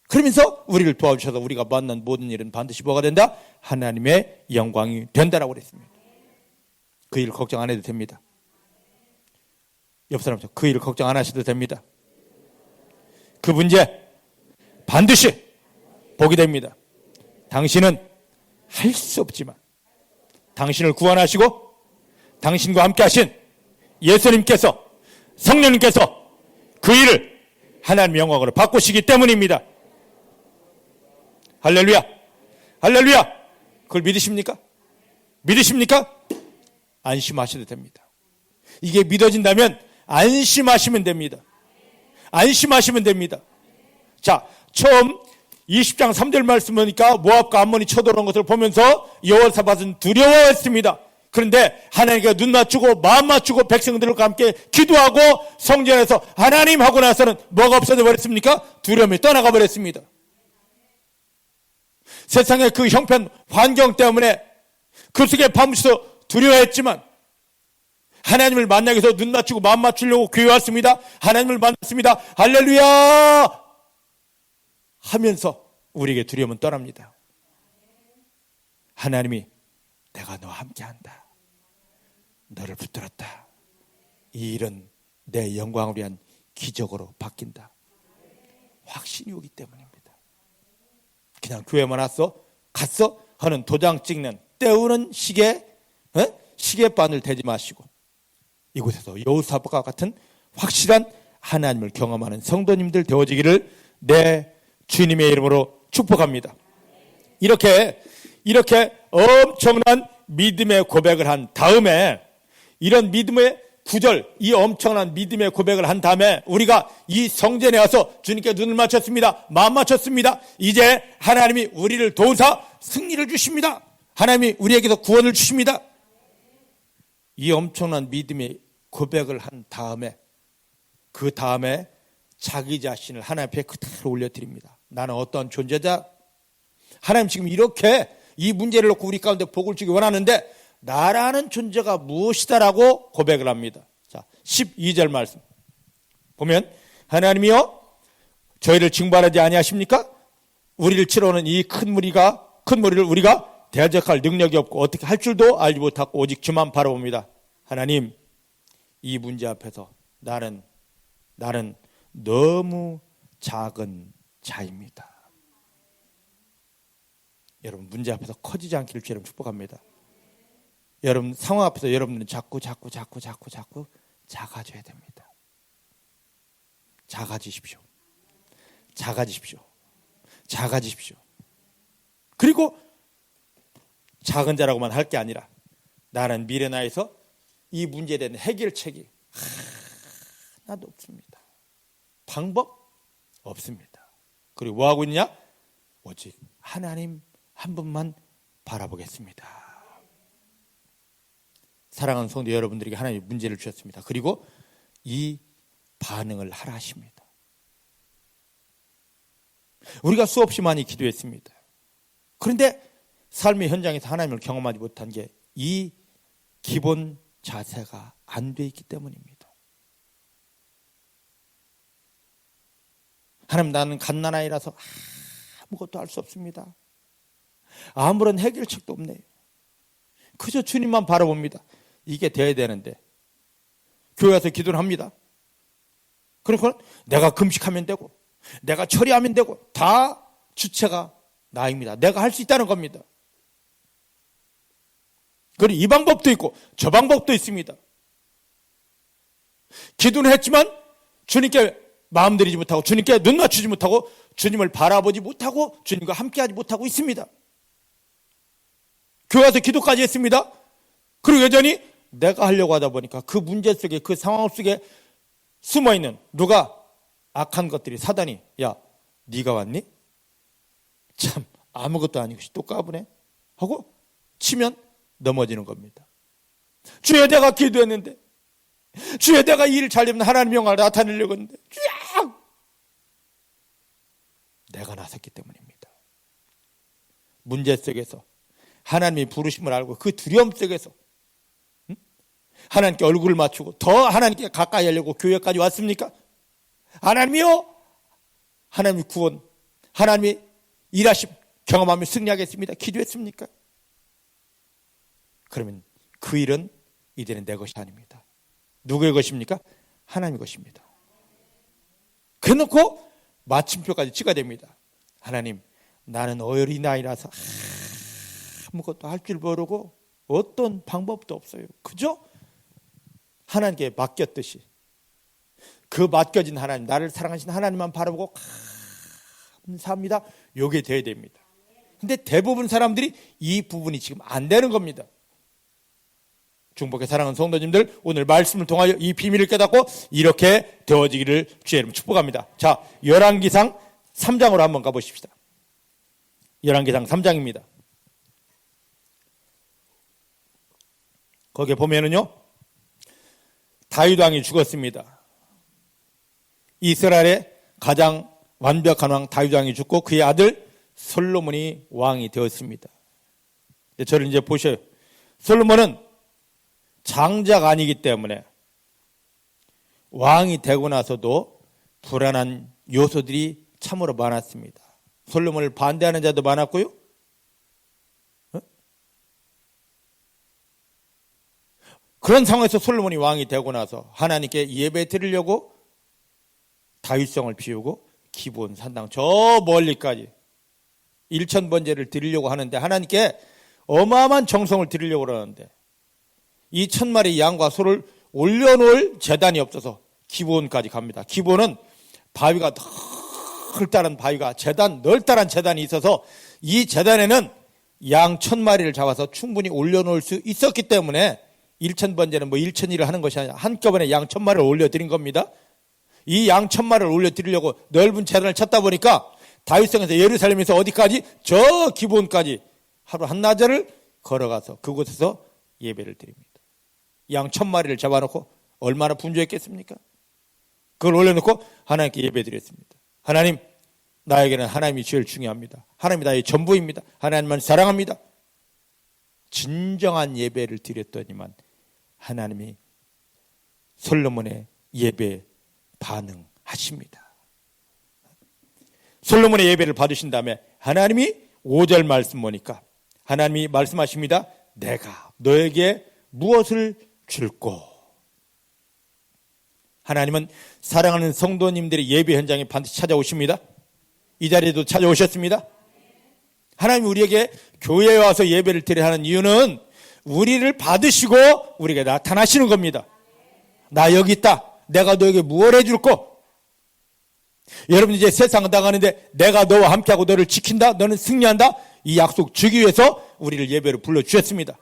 그러면서 우리를 도와주셔서 우리가 만난 모든 일은 반드시 뭐가 된다? 하나님의 영광이 된다라고 그랬습니다. 그 일 걱정 안 해도 됩니다. 옆 사람처럼 그 일 걱정 안 하셔도 됩니다. 그 문제 반드시 보게 됩니다. 당신은 할 수 없지만 당신을 구원하시고 당신과 함께 하신 예수님께서 성령님께서 그 일을 하나님의 영광으로 바꾸시기 때문입니다. 할렐루야. 할렐루야. 그걸 믿으십니까? 믿으십니까? 안심하셔도 됩니다. 이게 믿어진다면 안심하시면 됩니다. 안심하시면 됩니다. 자, 처음 20장 3절 말씀 보니까 모압과 암몬이 쳐들어온 것을 보면서 여호사밧은 두려워했습니다. 그런데 하나님께 눈 맞추고 마음 맞추고 백성들과 함께 기도하고 성전에서 하나님 하고 나서는 뭐가 없어져 버렸습니까? 두려움이 떠나가 버렸습니다. 세상의 그 형편 환경 때문에 그 속에 밤새서 두려워했지만 하나님을 만나기 위해서 눈 맞추고 마음 맞추려고 교회 왔습니다. 하나님을 만났습니다. 할렐루야 하면서 우리에게 두려움은 떠납니다. 하나님이 내가 너와 함께한다. 너를 붙들었다. 이 일은 내 영광을 위한 기적으로 바뀐다. 확신이 오기 때문입니다. 그냥 교회만 갔어 하는 도장 찍는 때우는 시계바늘 대지 마시고 이곳에서 여호사밧과 같은 확실한 하나님을 경험하는 성도님들 되어지기를 내 주님의 이름으로 축복합니다. 이렇게 엄청난 믿음의 고백을 한 다음에 이런 믿음의 구절, 이 엄청난 믿음의 고백을 한 다음에 우리가 이 성전에 와서 주님께 눈을 맞췄습니다. 마음 맞췄습니다. 이제 하나님이 우리를 도우사 승리를 주십니다. 하나님이 우리에게서 구원을 주십니다. 이 엄청난 믿음의 고백을 한 다음에 그 다음에 자기 자신을 하나님 앞에 그대로 올려드립니다. 나는 어떤 존재자? 하나님 지금 이렇게 이 문제를 놓고 우리 가운데 복을 주기 원하는데 나라는 존재가 무엇이다라고 고백을 합니다. 자, 12절 말씀 보면 하나님이여 저희를 징벌하지 아니하십니까? 우리를 치러오는 이 큰 무리를 우리가 대적할 능력이 없고 어떻게 할 줄도 알지 못하고 오직 주만 바라봅니다. 하나님 이 문제 앞에서 나는 너무 작은 자입니다. 여러분 문제 앞에서 커지지 않기를 주님 축복합니다. 여러분 상황 앞에서 여러분들은 자꾸 작아져야 됩니다. 작아지십시오. 그리고 작은 자라고만 할 게 아니라 나는 미래나에서 이 문제에 대한 해결책이 하나도 없습니다. 방법 없습니다. 그리고 뭐 하고 있냐? 오직 하나님 한 분만 바라보겠습니다. 사랑하는 성도 여러분들에게 하나님이 문제를 주셨습니다. 그리고 이 반응을 하라 하십니다. 우리가 수없이 많이 기도했습니다. 그런데 삶의 현장에서 하나님을 경험하지 못한 게 이 기본 자세가 안 돼 있기 때문입니다. 하나님 나는 갓난아이라서 아무것도 할 수 없습니다. 아무런 해결책도 없네요. 그저 주님만 바라봅니다. 이게 돼야 되는데 교회 와서 기도를 합니다. 그러니까 내가 금식하면 되고 내가 처리하면 되고 다 주체가 나입니다. 내가 할 수 있다는 겁니다. 그리고 이 방법도 있고 저 방법도 있습니다. 기도는 했지만 주님께 마음 들이지 못하고 주님께 눈 맞추지 못하고 주님을 바라보지 못하고 주님과 함께하지 못하고 있습니다. 교회 와서 기도까지 했습니다. 그리고 여전히 내가 하려고 하다 보니까 그 문제 속에 그 상황 속에 숨어있는 누가 악한 것들이 사단이 야 네가 왔니? 참 아무것도 아니고 또 까부네 하고 치면 넘어지는 겁니다. 주여 내가 기도했는데 주여 내가 이 일을 잘 되면 하나님의 영광을 나타내려고 했는데 주여 내가 나섰기 때문입니다. 문제 속에서 하나님이 부르심을 알고 그 두려움 속에서 하나님께 얼굴을 맞추고 더 하나님께 가까이 하려고 교회까지 왔습니까? 하나님이요 하나님의 구원 하나님의 일하심 경험하며 승리하겠습니다. 기도했습니까? 그러면 그 일은 이제는 내 것이 아닙니다. 누구의 것입니까? 하나님의 것입니다. 그래놓고 마침표까지 찍어야 됩니다. 하나님 나는 어린아이라서 아무것도 할 줄 모르고 어떤 방법도 없어요. 그저 하나님께 맡겼듯이 그 맡겨진 하나님 나를 사랑하신 하나님만 바라보고 감사합니다. 요게 돼야 됩니다. 근데 대부분 사람들이 이 부분이 지금 안 되는 겁니다. 중복의 사랑하는 성도님들 오늘 말씀을 통하여 이 비밀을 깨닫고 이렇게 되어지기를 주의 이름 축복합니다. 자, 열왕기상 3장으로 한번 가보십시다. 열왕기상 3장입니다. 거기에 보면은요, 다윗 왕이 죽었습니다. 이스라엘의 가장 완벽한 왕 다윗 왕이 죽고 그의 아들 솔로몬이 왕이 되었습니다. 저를 이제 보셔요. 솔로몬은 장자가 아니기 때문에 왕이 되고 나서도 불안한 요소들이 참으로 많았습니다. 솔로몬을 반대하는 자도 많았고요. 그런 상황에서 솔로몬이 왕이 되고 나서 하나님께 예배 드리려고 다윗성을 비우고 기브온 산당 저 멀리까지 1000번제를 드리려고 하는데 하나님께 어마어마한 정성을 드리려고 그러는데 이 1000마리 양과 소를 올려놓을 제단이 없어서 기브온까지 갑니다. 기브온은 바위가 널따란 바위가 널따란 제단이 있어서 이 제단에는 양 1000마리를 잡아서 충분히 올려놓을 수 있었기 때문에 1000번제는 1001을 하는 것이 아니라 한꺼번에 양 1000마리를 올려드린 겁니다. 이 양 1000마리를 올려드리려고 넓은 제단을 찾다 보니까 다윗성에서 예루살렘에서 어디까지? 저 기브온까지 하루 한나절을 걸어가서 그곳에서 예배를 드립니다. 양 1000마리를 잡아놓고 얼마나 분주했겠습니까? 그걸 올려놓고 하나님께 예배 드렸습니다. 하나님, 나에게는 하나님이 제일 중요합니다. 하나님이 나의 전부입니다. 하나님만 사랑합니다. 진정한 예배를 드렸더니만 하나님이 솔로몬의 예배에 반응하십니다. 솔로몬의 예배를 받으신 다음에 하나님이 5절 말씀 보니까 하나님이 말씀하십니다. 내가 너에게 무엇을 줄꼬. 하나님은 사랑하는 성도님들의 예배 현장에 반드시 찾아오십니다. 이 자리에도 찾아오셨습니다. 하나님 우리에게 교회에 와서 예배를 드려야 하는 이유는 우리를 받으시고 우리에게 나타나시는 겁니다. 나 여기 있다. 내가 너에게 무엇을 해줄꼬. 여러분 이제 세상을 나가는데 내가 너와 함께하고 너를 지킨다. 너는 승리한다. 이 약속 주기 위해서 우리를 예배로 불러주셨습니다.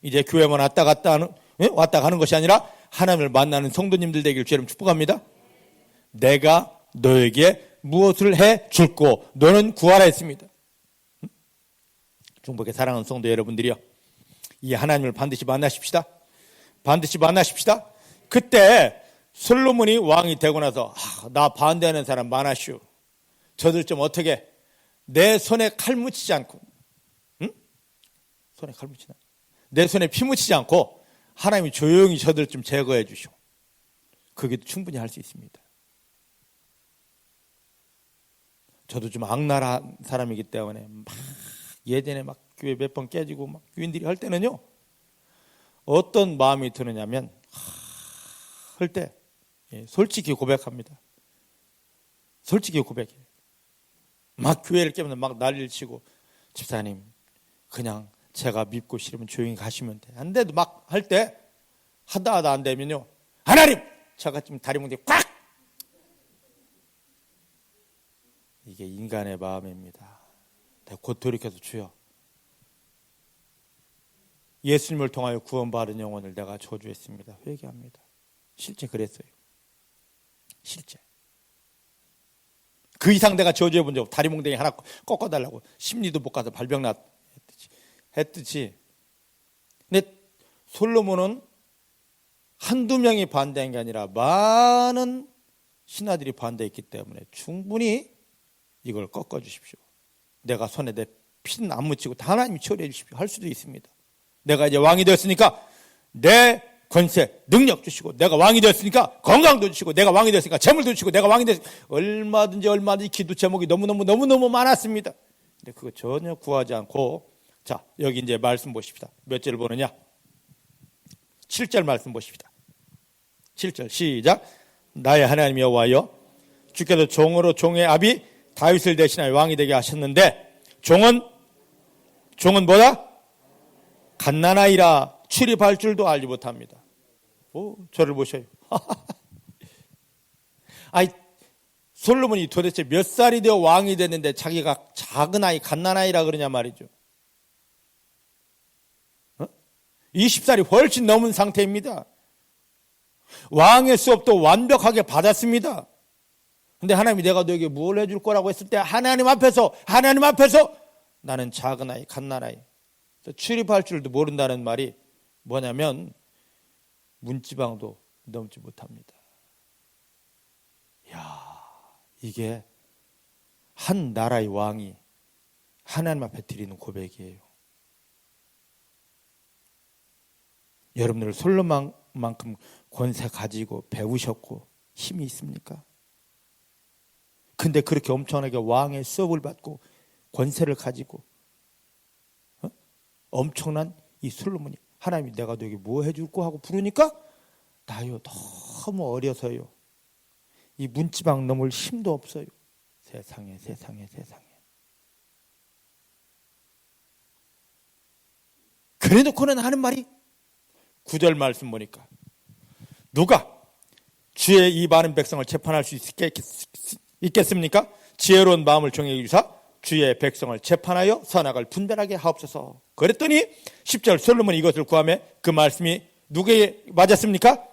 이제 교회만 왔다 가는 것이 아니라 하나님을 만나는 성도님들 되기를 주님 축복합니다. 내가 너에게 무엇을 해줄꼬. 너는 구하라 했습니다. 중복의 사랑하는 성도 여러분들이요, 이 하나님을 반드시 만나십시다. 반드시 만나십시다. 그때 솔로몬이 왕이 되고 나서 나 반대하는 사람 많았슈. 저들 좀 어떻게 내 손에 칼 묻히지 않고 손에 칼 묻히나? 내 손에 피 묻히지 않고 하나님이 조용히 저들 좀 제거해 주시오. 그게도 충분히 할 수 있습니다. 저도 좀 악랄한 사람이기 때문에 막 예전에 막 교회 몇 번 깨지고 막 교인들이 할 때는요, 어떤 마음이 드느냐면 할 때 솔직히 고백합니다. 솔직히 고백해요. 막 교회를 깨면 막 난리를 치고 집사님 그냥 제가 믿고 싫으면 조용히 가시면 돼. 안 돼도 막 할 때 하다 안 되면요, 하나님 제가 지금 다리 뭉대 꽉. 이게 인간의 마음입니다. 내가 곧 돌이켜서 주여 예수님을 통하여 구원받은 영혼을 내가 저주했습니다. 회개합니다. 실제 그랬어요. 실제. 그 이상 내가 저주해 본 적 없고 다리 몽댕이 하나 꺾어달라고 심리도 못 가서 발병 했듯이. 근데 솔로몬은 한두 명이 반대한 게 아니라 많은 신하들이 반대했기 때문에 충분히 이걸 꺾어주십시오. 내가 손에 내 피는 안 묻히고 다 하나님이 처리해 주십시오. 할 수도 있습니다. 내가 이제 왕이 되었으니까 내 권세, 능력 주시고, 내가 왕이 되었으니까 건강도 주시고, 내가 왕이 되었으니까 재물도 주시고, 내가 왕이 되었으니까 얼마든지 기도 제목이 너무너무 많았습니다. 근데 그거 전혀 구하지 않고, 자, 여기 이제 말씀 보십시다. 몇 절 보느냐? 7절 말씀 보십시다. 7절 시작. 나의 하나님 여호와여, 주께서 종으로 종의 아비 다윗을 대신하여 왕이 되게 하셨는데, 종은 뭐다? 갓난아이라 출입할 줄도 알지 못합니다. 오, 저를 보셔요. 아이, 솔로몬이 도대체 몇 살이 되어 왕이 됐는데 자기가 작은 아이, 갓난아이라 그러냐 말이죠. 20살이 훨씬 넘은 상태입니다. 왕의 수업도 완벽하게 받았습니다. 근데 하나님이 내가 너에게 뭘 해줄 거라고 했을 때 하나님 앞에서 나는 작은 아이, 갓난아이, 출입할 줄도 모른다는 말이 뭐냐면 문지방도 넘지 못합니다. 야, 이게 한 나라의 왕이 하나님 앞에 드리는 고백이에요. 여러분들 솔로몬만큼 권세 가지고 배우셨고 힘이 있습니까? 근데 그렇게 엄청나게 왕의 수업을 받고 권세를 가지고 엄청난 이 솔로몬이 하나님이 내가 너에게 뭐 해줄까 하고 부르니까 나요 너무 어려서요. 이 문지방 넘을 힘도 없어요. 세상에. 그래놓고는 하는 말이 9절 말씀 보니까 누가 주의 이 많은 백성을 재판할 수 있겠습니까? 지혜로운 마음을 정해 주사 주의 백성을 재판하여 선악을 분별하게 하옵소서. 그랬더니 10절 솔로몬이 이것을 구하며 그 말씀이 누구에게 맞았습니까?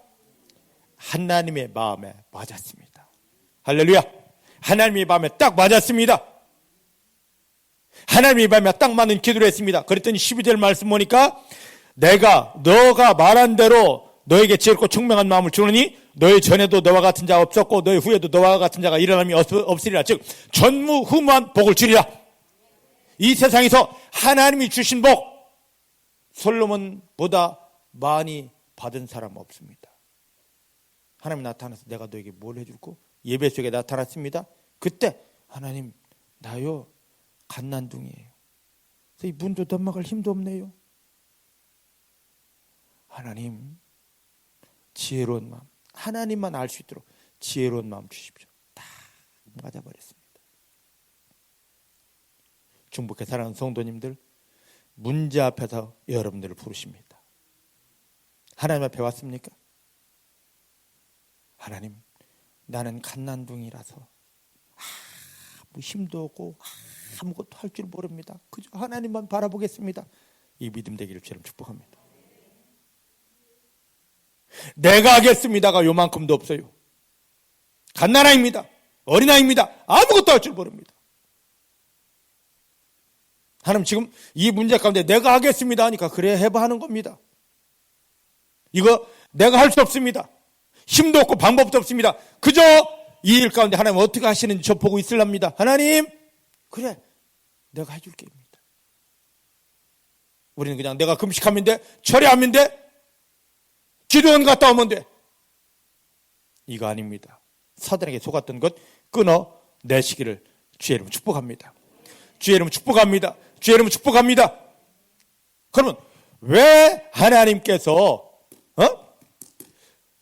하나님의 마음에 맞았습니다. 할렐루야. 하나님의 마음에 딱 맞았습니다. 하나님의 마음에 딱 맞는 기도를 했습니다. 그랬더니 12절 말씀 보니까 너가 말한 대로 너에게 지혜롭고 총명한 마음을 주노니 너의 전에도 너와 같은 자가 없었고 너의 후에도 너와 같은 자가 일어남이 없으리라. 즉 전무후무한 복을 주리라. 이 세상에서 하나님이 주신 복 솔로몬보다 많이 받은 사람 없습니다. 하나님이 나타나서 내가 너에게 뭘 해줄까? 예배 속에 나타났습니다. 그때 하나님 나요 갓난둥이에요. 그래서 이 문도 덤막을 힘도 없네요. 하나님 지혜로운 마음, 하나님만 알 수 있도록 지혜로운 마음 주십시오. 다 맞아버렸습니다. 중복해 사랑하는 성도님들, 문제 앞에서 여러분들을 부르십니다. 하나님 앞에 왔습니까? 하나님, 나는 갓난둥이라서 아무 힘도 없고 아무것도 할 줄 모릅니다. 그저 하나님만 바라보겠습니다. 이 믿음 되기를 주님 축복합니다. 내가 하겠습니다가 요만큼도 없어요. 갓난아입니다. 어린아입니다. 아무것도 할 줄 모릅니다. 하나님 지금 이 문제 가운데 내가 하겠습니다 하니까 그래 해봐 하는 겁니다. 이거 내가 할 수 없습니다. 힘도 없고 방법도 없습니다. 그저 이 일 가운데 하나님 어떻게 하시는지 저 보고 있으랍니다. 하나님 그래 내가 해줄게입니다. 우리는 그냥 내가 금식하면 돼, 철회하면 돼, 기도원 갔다 오면 돼. 이거 아닙니다. 사단에게 속았던 것 끊어내시기를 주의 이름으로 축복합니다. 주의 이름으로 축복합니다. 주의 이름으로 축복합니다. 그러면 왜 하나님께서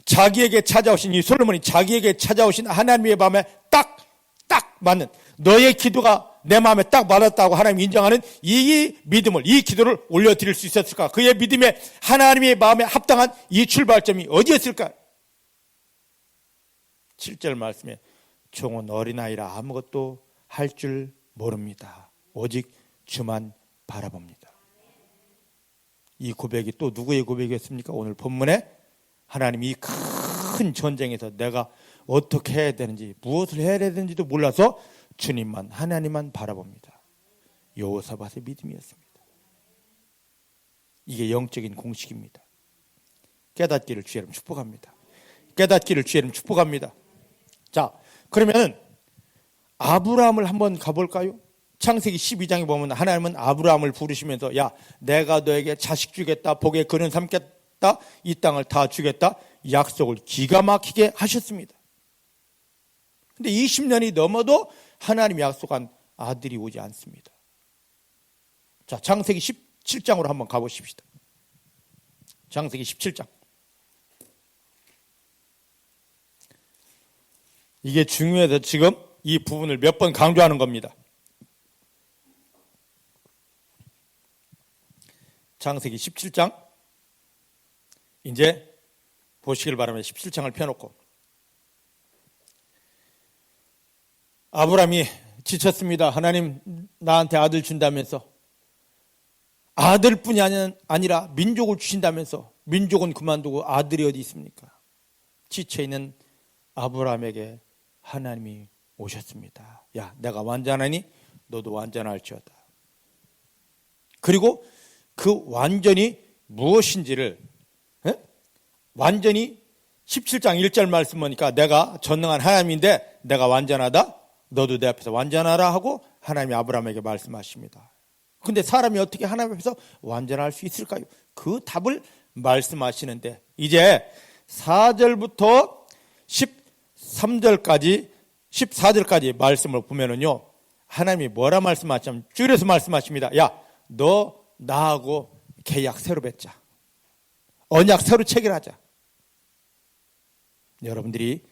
자기에게 찾아오신 이 솔로몬이 자기에게 찾아오신 하나님의 마음에 딱 맞는 너의 기도가 내 마음에 딱 맞았다고 하나님 인정하는 이 믿음을, 이 기도를 올려드릴 수 있었을까? 그의 믿음에 하나님의 마음에 합당한 이 출발점이 어디였을까? 7절 말씀에 종은 어린아이라 아무것도 할 줄 모릅니다. 오직 주만 바라봅니다. 이 고백이 또 누구의 고백이었습니까? 오늘 본문에 하나님이 이 큰 전쟁에서 내가 어떻게 해야 되는지 무엇을 해야 되는지도 몰라서 주님만 하나님만 바라봅니다. 여호사밧의 믿음이었습니다. 이게 영적인 공식입니다. 깨닫기를 주의 이름 축복합니다. 깨닫기를 주의 이름 축복합니다. 자, 그러면 아브라함을 한번 가볼까요? 창세기 12장에 보면 하나님은 아브라함을 부르시면서 야 내가 너에게 자식 주겠다, 복의 근원 삼겠다, 이 땅을 다 주겠다 약속을 기가 막히게 하셨습니다. 근데 20년이 넘어도 하나님이 약속한 아들이 오지 않습니다. 자, 창세기 17장으로 한번 가보십시다. 창세기 17장. 이게 중요해서 지금 이 부분을 몇 번 강조하는 겁니다. 창세기 17장. 이제 보시길 바랍니다. 17장을 펴놓고. 아브라함이 지쳤습니다. 하나님 나한테 아들 준다면서, 아들뿐이 아니라 민족을 주신다면서 민족은 그만두고 아들이 어디 있습니까? 지쳐있는 아브라함에게 하나님이 오셨습니다. 야 내가 완전하니 너도 완전할지어다. 그리고 그 완전히 무엇인지를 완전히 17장 1절 말씀 보니까 내가 전능한 하나님인데 내가 완전하다? 너도 내 앞에서 완전하라 하고 하나님이 아브라함에게 말씀하십니다. 근데 사람이 어떻게 하나님 앞에서 완전할 수 있을까요? 그 답을 말씀하시는데 이제 4절부터 13절까지 14절까지 말씀을 보면은요, 하나님이 뭐라 말씀하시냐면 줄여서 말씀하십니다. 야, 너 나하고 계약 새로 맺자. 언약 새로 체결하자. 여러분들이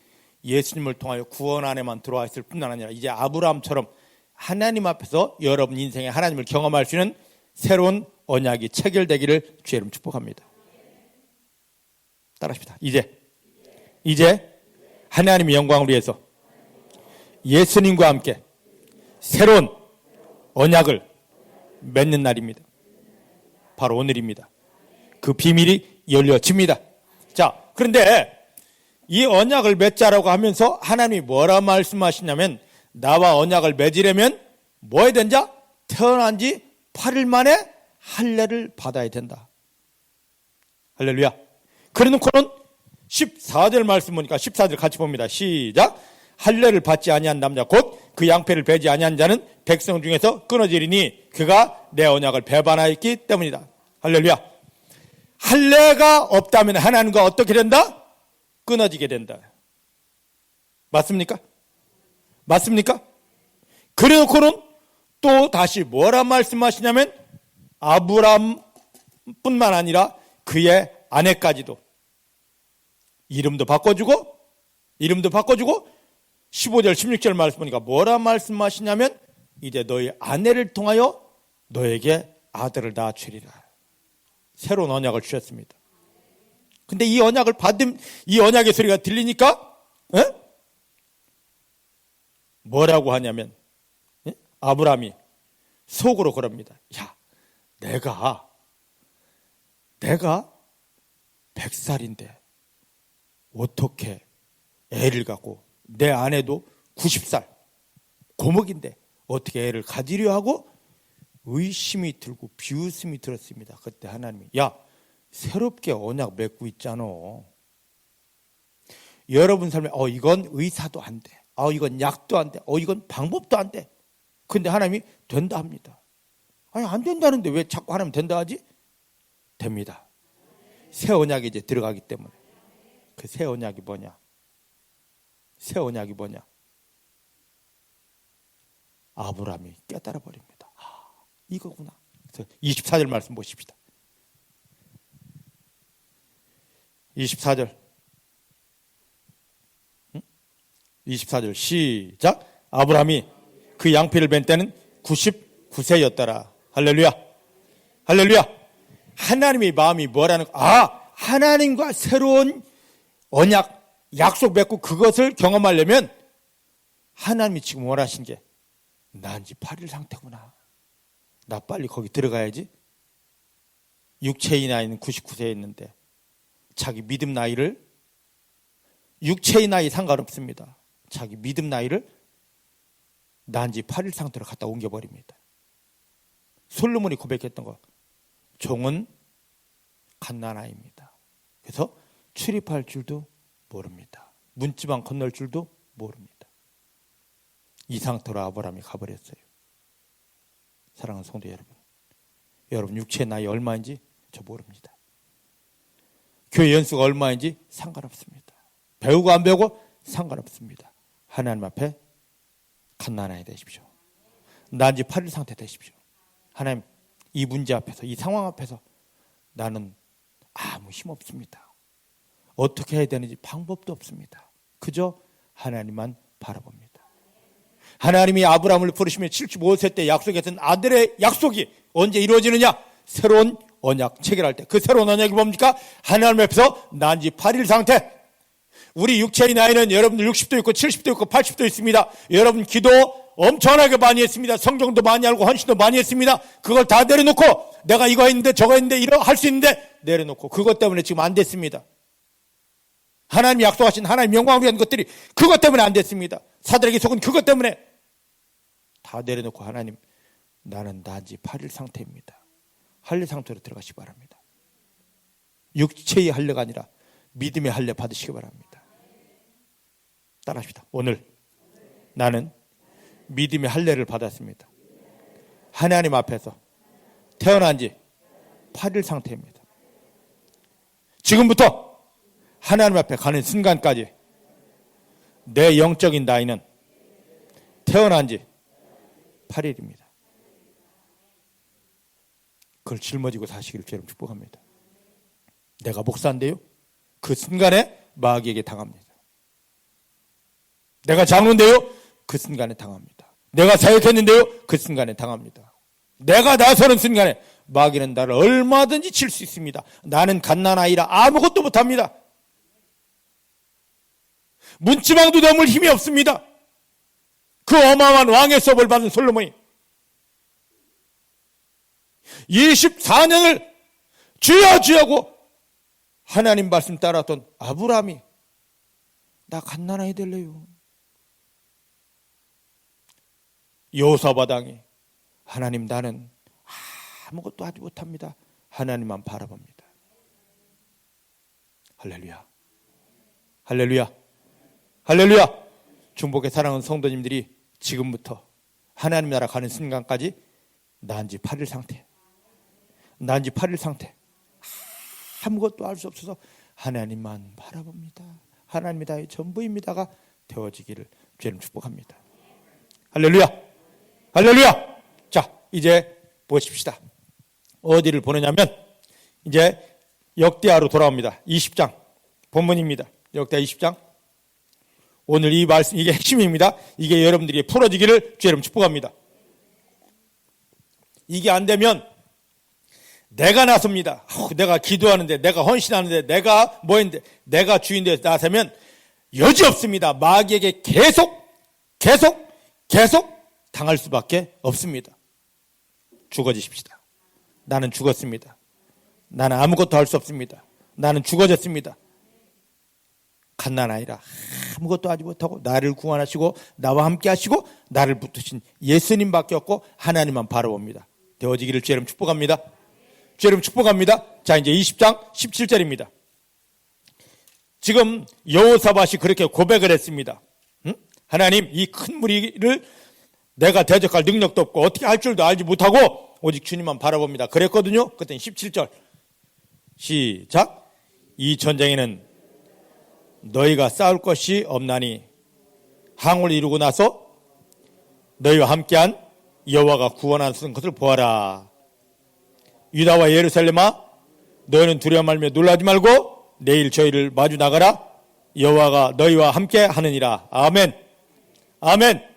예수님을 통하여 구원 안에만 들어와 있을 뿐만 아니라 이제 아브라함처럼 하나님 앞에서 여러분 인생에 하나님을 경험할 수 있는 새로운 언약이 체결되기를 주의 이름 축복합니다. 따라합시다. 이제 하나님의 영광을 위해서 예수님과 함께 새로운 언약을 맺는 날입니다. 바로 오늘입니다. 그 비밀이 열려집니다. 자, 그런데 이 언약을 맺자라고 하면서 하나님이 뭐라 말씀하시냐면 나와 언약을 맺으려면 뭐 해야 된다? 태어난 지 8일 만에 할례를 받아야 된다. 할렐루야. 그래 놓고는 14절 말씀 보니까 14절 같이 봅니다. 시작. 할례를 받지 아니한 남자 곧 그 양패를 베지 아니한 자는 백성 중에서 끊어지리니 그가 내 언약을 배반하였기 때문이다. 할렐루야. 할례가 없다면 하나님과 어떻게 된다? 끊어지게 된다. 맞습니까? 맞습니까? 그래 놓고는 또 다시 뭐라 말씀하시냐면 아브라함뿐만 아니라 그의 아내까지도 이름도 바꿔주고 15절 16절 말씀 보니까 뭐라 말씀하시냐면 이제 너희 아내를 통하여 너에게 아들을 낳아주리라. 새로운 언약을 주셨습니다. 근데 이 언약을 받은 이 언약의 소리가 들리니까 뭐라고 하냐면 아브라함이 속으로 그럽니다. 야, 내가 100살인데 어떻게 애를 갖고 내 아내도 90살 고목인데 어떻게 애를 가지려 하고 의심이 들고 비웃음이 들었습니다. 그때 하나님이 야, 새롭게 언약 맺고 있잖아. 여러분 삶에 이건 의사도 안 돼. 이건 약도 안 돼. 이건 방법도 안 돼. 근데 하나님이 된다 합니다. 아니 안 된다는데 왜 자꾸 하나님 된다 하지? 됩니다. 새 언약에 이제 들어가기 때문에. 그 새 언약이 뭐냐? 새 언약이 뭐냐? 아브라함이 깨달아 버립니다. 이거구나. 24절 말씀 보십시다. 24절 시작. 아브라함이 그 양피를 벤 때는 99세였더라. 할렐루야. 할렐루야. 하나님의 마음이 뭐라는 하나님과 새로운 언약 약속 맺고 그것을 경험하려면 하나님이 지금 원하신 게 난 지 8일 상태구나. 나 빨리 거기 들어가야지. 육체의 나이는 99세였는데 자기 믿음 나이를 육체의 나이 상관없습니다. 자기 믿음 나이를 난 지 8일 상태로 갖다 옮겨버립니다. 솔로몬이 고백했던 거 종은 갓난아이입니다. 그래서 출입할 줄도 모릅니다. 문지방 건널 줄도 모릅니다. 이 상태로 아브라함이 가버렸어요. 사랑하는 성도 여러분 육체의 나이 얼마인지 저 모릅니다. 교회 연수가 얼마인지 상관없습니다. 배우고 안 배우고 상관없습니다. 하나님 앞에 갓난아이 되십시오. 난 지 8일 상태 되십시오. 하나님, 이 문제 앞에서, 이 상황 앞에서 나는 아무 힘 없습니다. 어떻게 해야 되는지 방법도 없습니다. 그저 하나님만 바라봅니다. 하나님이 아브라함을 부르시며 75세 때 약속했던 아들의 약속이 언제 이루어지느냐? 새로운 언약 체결할 때. 그 새로운 언약이 뭡니까? 하나님 앞에서 난 지 8일 상태. 우리 육체의 나이는 여러분들 60도 있고 70도 있고 80도 있습니다. 여러분 기도 엄청나게 많이 했습니다. 성경도 많이 알고 헌신도 많이 했습니다. 그걸 다 내려놓고 내가 이거 했는데 저거 했는데 이러 할 수 있는데 내려놓고 그것 때문에 지금 안 됐습니다. 하나님이 약속하신 하나님 영광을 위한 것들이 그것 때문에 안 됐습니다. 사들에게 속은 그것 때문에 다 내려놓고 하나님 나는 난 지 8일 상태입니다. 할례 상태로 들어가시기 바랍니다. 육체의 할례가 아니라 믿음의 할례 받으시기 바랍니다. 따라합시다. 오늘 나는 믿음의 할례를 받았습니다. 하나님 앞에서 태어난 지 8일 상태입니다. 지금부터 하나님 앞에 가는 순간까지 내 영적인 나이는 태어난 지 8일입니다. 그걸 짊어지고 사시기를 주님 축복합니다. 내가 목사인데요, 그 순간에 마귀에게 당합니다. 내가 장로인데요, 그 순간에 당합니다. 내가 사역했는데요, 그 순간에 당합니다. 내가 나서는 순간에 마귀는 나를 얼마든지 칠 수 있습니다. 나는 갓난아이라 아무것도 못합니다. 문지방도 넘을 힘이 없습니다. 그 어마어마한 왕의 수업을 받은 솔로몬이 24년을 주여 주여고 하나님 말씀 따랐던 아브라함이 나 갓난아이 될래요. 여호사밧 왕이 하나님 나는 아무것도 하지 못합니다. 하나님만 바라봅니다. 할렐루야. 할렐루야. 할렐루야. 중복의 사랑하는 성도님들이 지금부터 하나님 나라 가는 순간까지 난지 8일 상태. 난지 8일 상태. 아무것도 알 수 없어서 하나님만 바라봅니다. 하나님이 나의 전부입니다가 되어지기를 주님 축복합니다. 할렐루야. 할렐루야. 자, 이제 보십시다. 어디를 보느냐면 이제 역대하로 돌아옵니다. 20장 본문입니다. 역대하 20장. 오늘 이 말씀, 이게 핵심입니다. 이게 여러분들이 풀어지기를 주님 축복합니다. 이게 안 되면 내가 나섭니다. 내가 기도하는데, 내가 헌신하는데, 내가 뭐했는데, 내가 주인되어서 나서면 여지 없습니다. 마귀에게 계속 당할 수밖에 없습니다. 죽어지십시다. 나는 죽었습니다. 나는 아무것도 할 수 없습니다. 나는 죽어졌습니다. 갓난아이라 아무것도 하지 못하고 나를 구원하시고 나와 함께 하시고 나를 붙드신 예수님밖에 없고 하나님만 바라봅니다. 되어지기를 주님 축복합니다. 주님 축복합니다. 자, 이제 20장 17절입니다. 지금 여호사밧이 그렇게 고백을 했습니다. 하나님, 이 큰 무리를 내가 대적할 능력도 없고 어떻게 할 줄도 알지 못하고 오직 주님만 바라봅니다. 그랬거든요. 그때는 17절 시작. 이 전쟁에는 너희가 싸울 것이 없나니 항우를 이루고 나서 너희와 함께한 여호와가 구원하신 것을 보아라. 유다와 예루살렘아, 너희는 두려워 말며 놀라지 말고 내일 저희를 마주 나가라. 여호와가 너희와 함께 하느니라. 아멘. 아멘.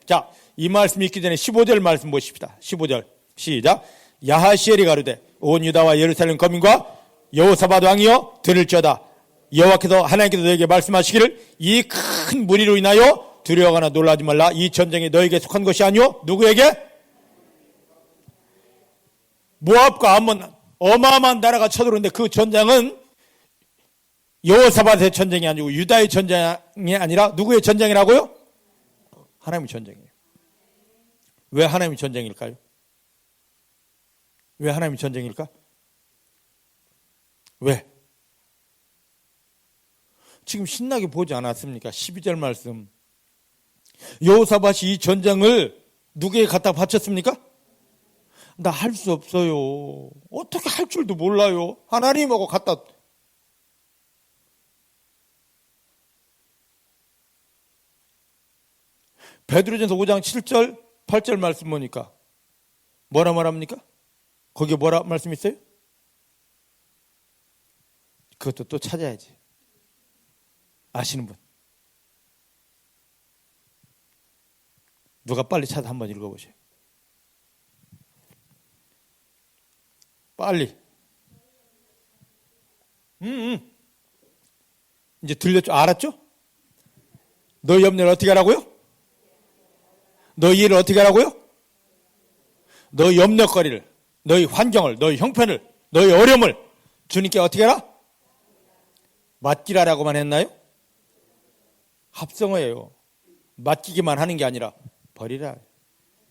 자, 이 말씀 읽기 전에 15절 말씀 보십시다. 15절 시작. 야하시엘이 가로되 온 유다와 예루살렘 거민과 여호사밧 왕이여 들을지어다. 여호와께서 하나님께서 너에게 말씀하시기를 이 큰 무리로 인하여 두려워하거나 놀라지 말라. 이 전쟁이 너에게 속한 것이 아니오. 누구에게? 모압과 암몬 어마어마한 나라가 쳐들어오는데 그 전쟁은 여호사밧의 전쟁이 아니고 유다의 전쟁이 아니라 누구의 전쟁이라고요? 하나님의 전쟁이에요. 왜 하나님의 전쟁일까요? 왜 하나님의 전쟁일까? 왜? 지금 신나게 보지 않았습니까? 12절 말씀. 여호사밧이 이 전쟁을 누구에게 갖다 바쳤습니까? 나 할 수 없어요. 어떻게 할 줄도 몰라요. 하나님하고 갖다. 베드로전서 5장 7절 8절 말씀 보니까 뭐라 말합니까? 거기에 뭐라 말씀 있어요? 그것도 또 찾아야지. 아시는 분? 누가 빨리 찾아 한번 읽어보세요. 빨리. 이제 들렸죠? 알았죠? 너희 염려를 어떻게 하라고요? 너희 일을 어떻게 하라고요? 너희 염려거리를, 너희 환경을, 너희 형편을, 너희 어려움을 주님께 어떻게 하라? 맡기라라고만 했나요? 합성어예요. 맡기기만 하는 게 아니라 버리라.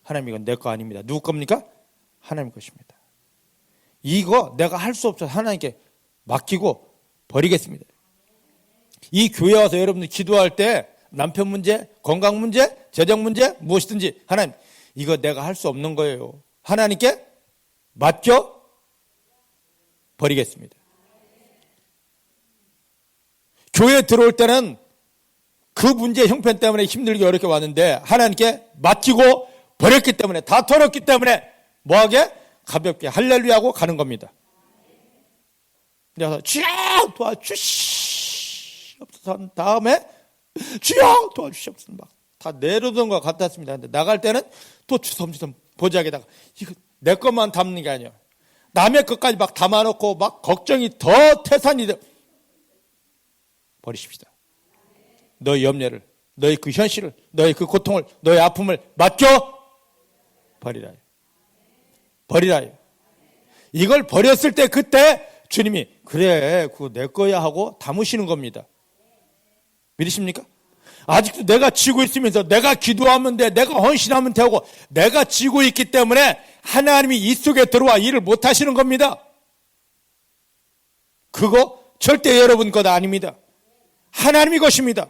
하나님 이건 내 거 아닙니다. 누구 겁니까? 하나님 것입니다. 이거 내가 할 수 없어서 하나님께 맡기고 버리겠습니다. 이 교회 와서 여러분들 기도할 때 남편 문제, 건강 문제, 재정 문제, 무엇이든지 하나님 이거 내가 할 수 없는 거예요. 하나님께 맡겨 버리겠습니다. 교회에 들어올 때는 그 문제 형편 때문에 힘들게 어렵게 왔는데 하나님께 맡기고 버렸기 때문에 다 털었기 때문에 뭐하게? 가볍게 할렐루야하고 가는 겁니다. 그래서 주여 도와주시옵소서 한 다음에 주여 도와주시옵소서 막 다 내려오던 것 같았습니다. 근데 나갈 때는 또 주섬주섬 보자기다가 이거 내 것만 담는 게 아니에요. 남의 것까지 막 담아놓고 막 걱정이 더 태산이 돼. 버리십시다. 너의 염려를, 너의 그 현실을, 너의 그 고통을, 너의 아픔을 맡겨 버리라. 버리라. 이걸 버렸을 때 그때 주님이 그래 그거 내 거야 하고 담으시는 겁니다. 믿으십니까? 아직도 내가 지고 있으면서 내가 기도하면 돼, 내가 헌신하면 되고 내가 지고 있기 때문에 하나님이 이 속에 들어와 일을 못 하시는 겁니다. 그거 절대 여러분 것 아닙니다. 하나님의 것입니다.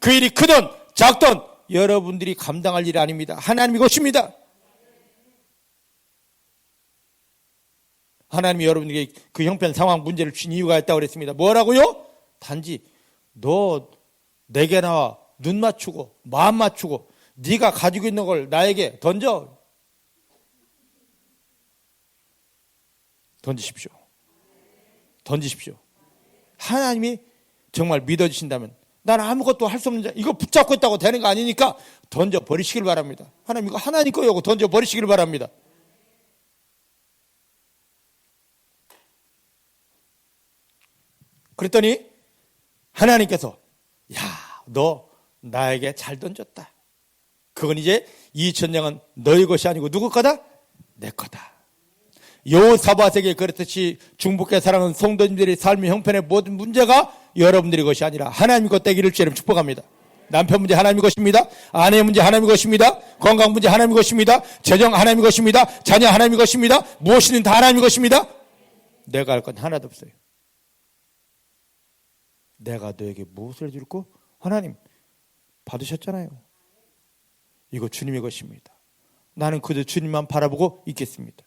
그 일이 크든 작든 여러분들이 감당할 일이 아닙니다. 하나님의 것입니다. 하나님이 여러분에게 그 형편 상황 문제를 주신 이유가 있다고 그랬습니다. 뭐라고요? 단지 너 내게 나와 눈 맞추고 마음 맞추고 네가 가지고 있는 걸 나에게 던지십시오. 하나님이 정말 믿어주신다면 나는 아무것도 할 수 없는 자 이거 붙잡고 있다고 되는 거 아니니까 던져버리시길 바랍니다. 하나님 이거 하나님 거요 던져버리시길 바랍니다. 그랬더니 하나님께서 너 나에게 잘 던졌다. 그건 이제 2000년은 너희 것이 아니고 누구 거다? 내 거다. 여호사밧에게 그랬듯이 중복해 살아가는 성도님들의 삶의 형편의 모든 문제가 여러분들의 것이 아니라 하나님 것 되기를 주님 축복합니다. 남편 문제 하나님의 것입니다. 아내 문제 하나님의 것입니다. 건강 문제 하나님의 것입니다. 재정 하나님의 것입니다. 자녀 하나님의 것입니다. 무엇이든 다 하나님의 것입니다. 내가 할 건 하나도 없어요. 내가 너에게 무엇을 줄고 하나님 받으셨잖아요. 이거 주님의 것입니다. 나는 그저 주님만 바라보고 있겠습니다.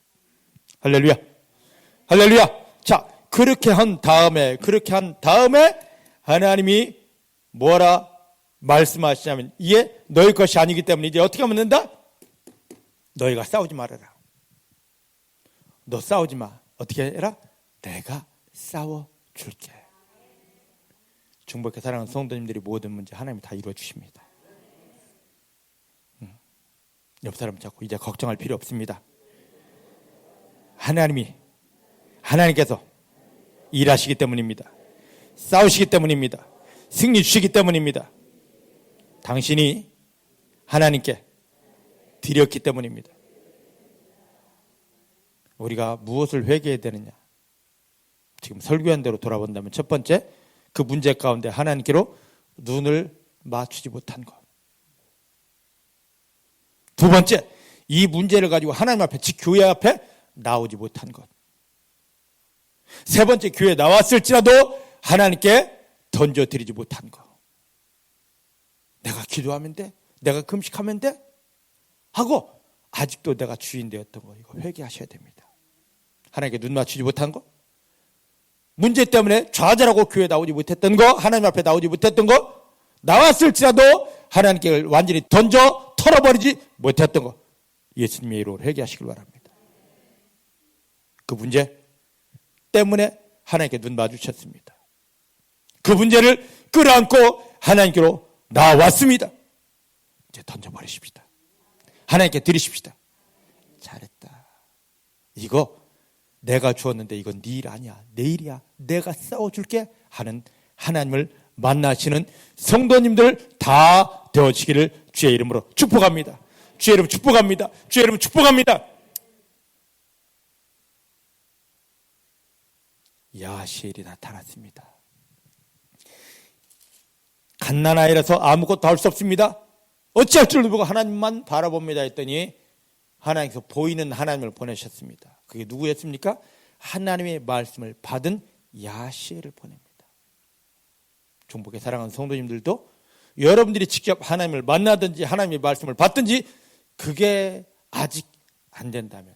할렐루야. 자, 그렇게 한 다음에 하나님이 뭐라 말씀하시냐면 이게 너희 것이 아니기 때문에 이제 어떻게 하면 된다? 너희가 싸우지 말아라. 너 싸우지 마. 어떻게 해라? 내가 싸워줄게. 중복해 사랑하는 성도님들이 모든 문제 하나님이 다 이루어 주십니다. 옆 사람 잡고 이제 걱정할 필요 없습니다. 하나님께서 일하시기 때문입니다. 싸우시기 때문입니다. 승리 주시기 때문입니다. 당신이 하나님께 드렸기 때문입니다. 우리가 무엇을 회개해야 되느냐? 지금 설교한 대로 돌아본다면 첫 번째, 그 문제 가운데 하나님께로 눈을 맞추지 못한 것. 두 번째, 이 문제를 가지고 하나님 앞에, 즉 교회 앞에 나오지 못한 것. 세 번째, 교회에 나왔을지라도 하나님께 던져드리지 못한 것. 내가 기도하면 돼? 내가 금식하면 돼? 하고 아직도 내가 주인 되었던 거, 이거 회개하셔야 됩니다. 하나님께 눈 맞추지 못한 것, 문제 때문에 좌절하고 교회에 나오지 못했던 거, 하나님 앞에 나오지 못했던 거, 나왔을지라도 하나님께 완전히 던져 털어버리지 못했던 거, 예수님의 이름으로 회개하시길 바랍니다. 그 문제 때문에 하나님께 눈 마주쳤습니다. 그 문제를 끌어안고 하나님께로 나왔습니다. 이제 던져버리십시다. 하나님께 드리십시다. 잘했다. 이거 내가 주었는데 이건 네 일 아니야. 내 일이야. 내가 싸워줄게 하는 하나님을 만나시는 성도님들 다 되어지기를 주의 이름으로 축복합니다. 주의 이름 축복합니다. 주의 이름 축복합니다. 야시엘이 나타났습니다. 갓난아이라서 아무것도 할 수 없습니다. 어찌할 줄 모르고 하나님만 바라봅니다 했더니 하나님께서 보이는 하나님을 보내셨습니다. 그게 누구였습니까? 하나님의 말씀을 받은 야시엘을 보냅니다. 중복의 사랑하는 성도님들도 여러분들이 직접 하나님을 만나든지 하나님의 말씀을 받든지 그게 아직 안 된다면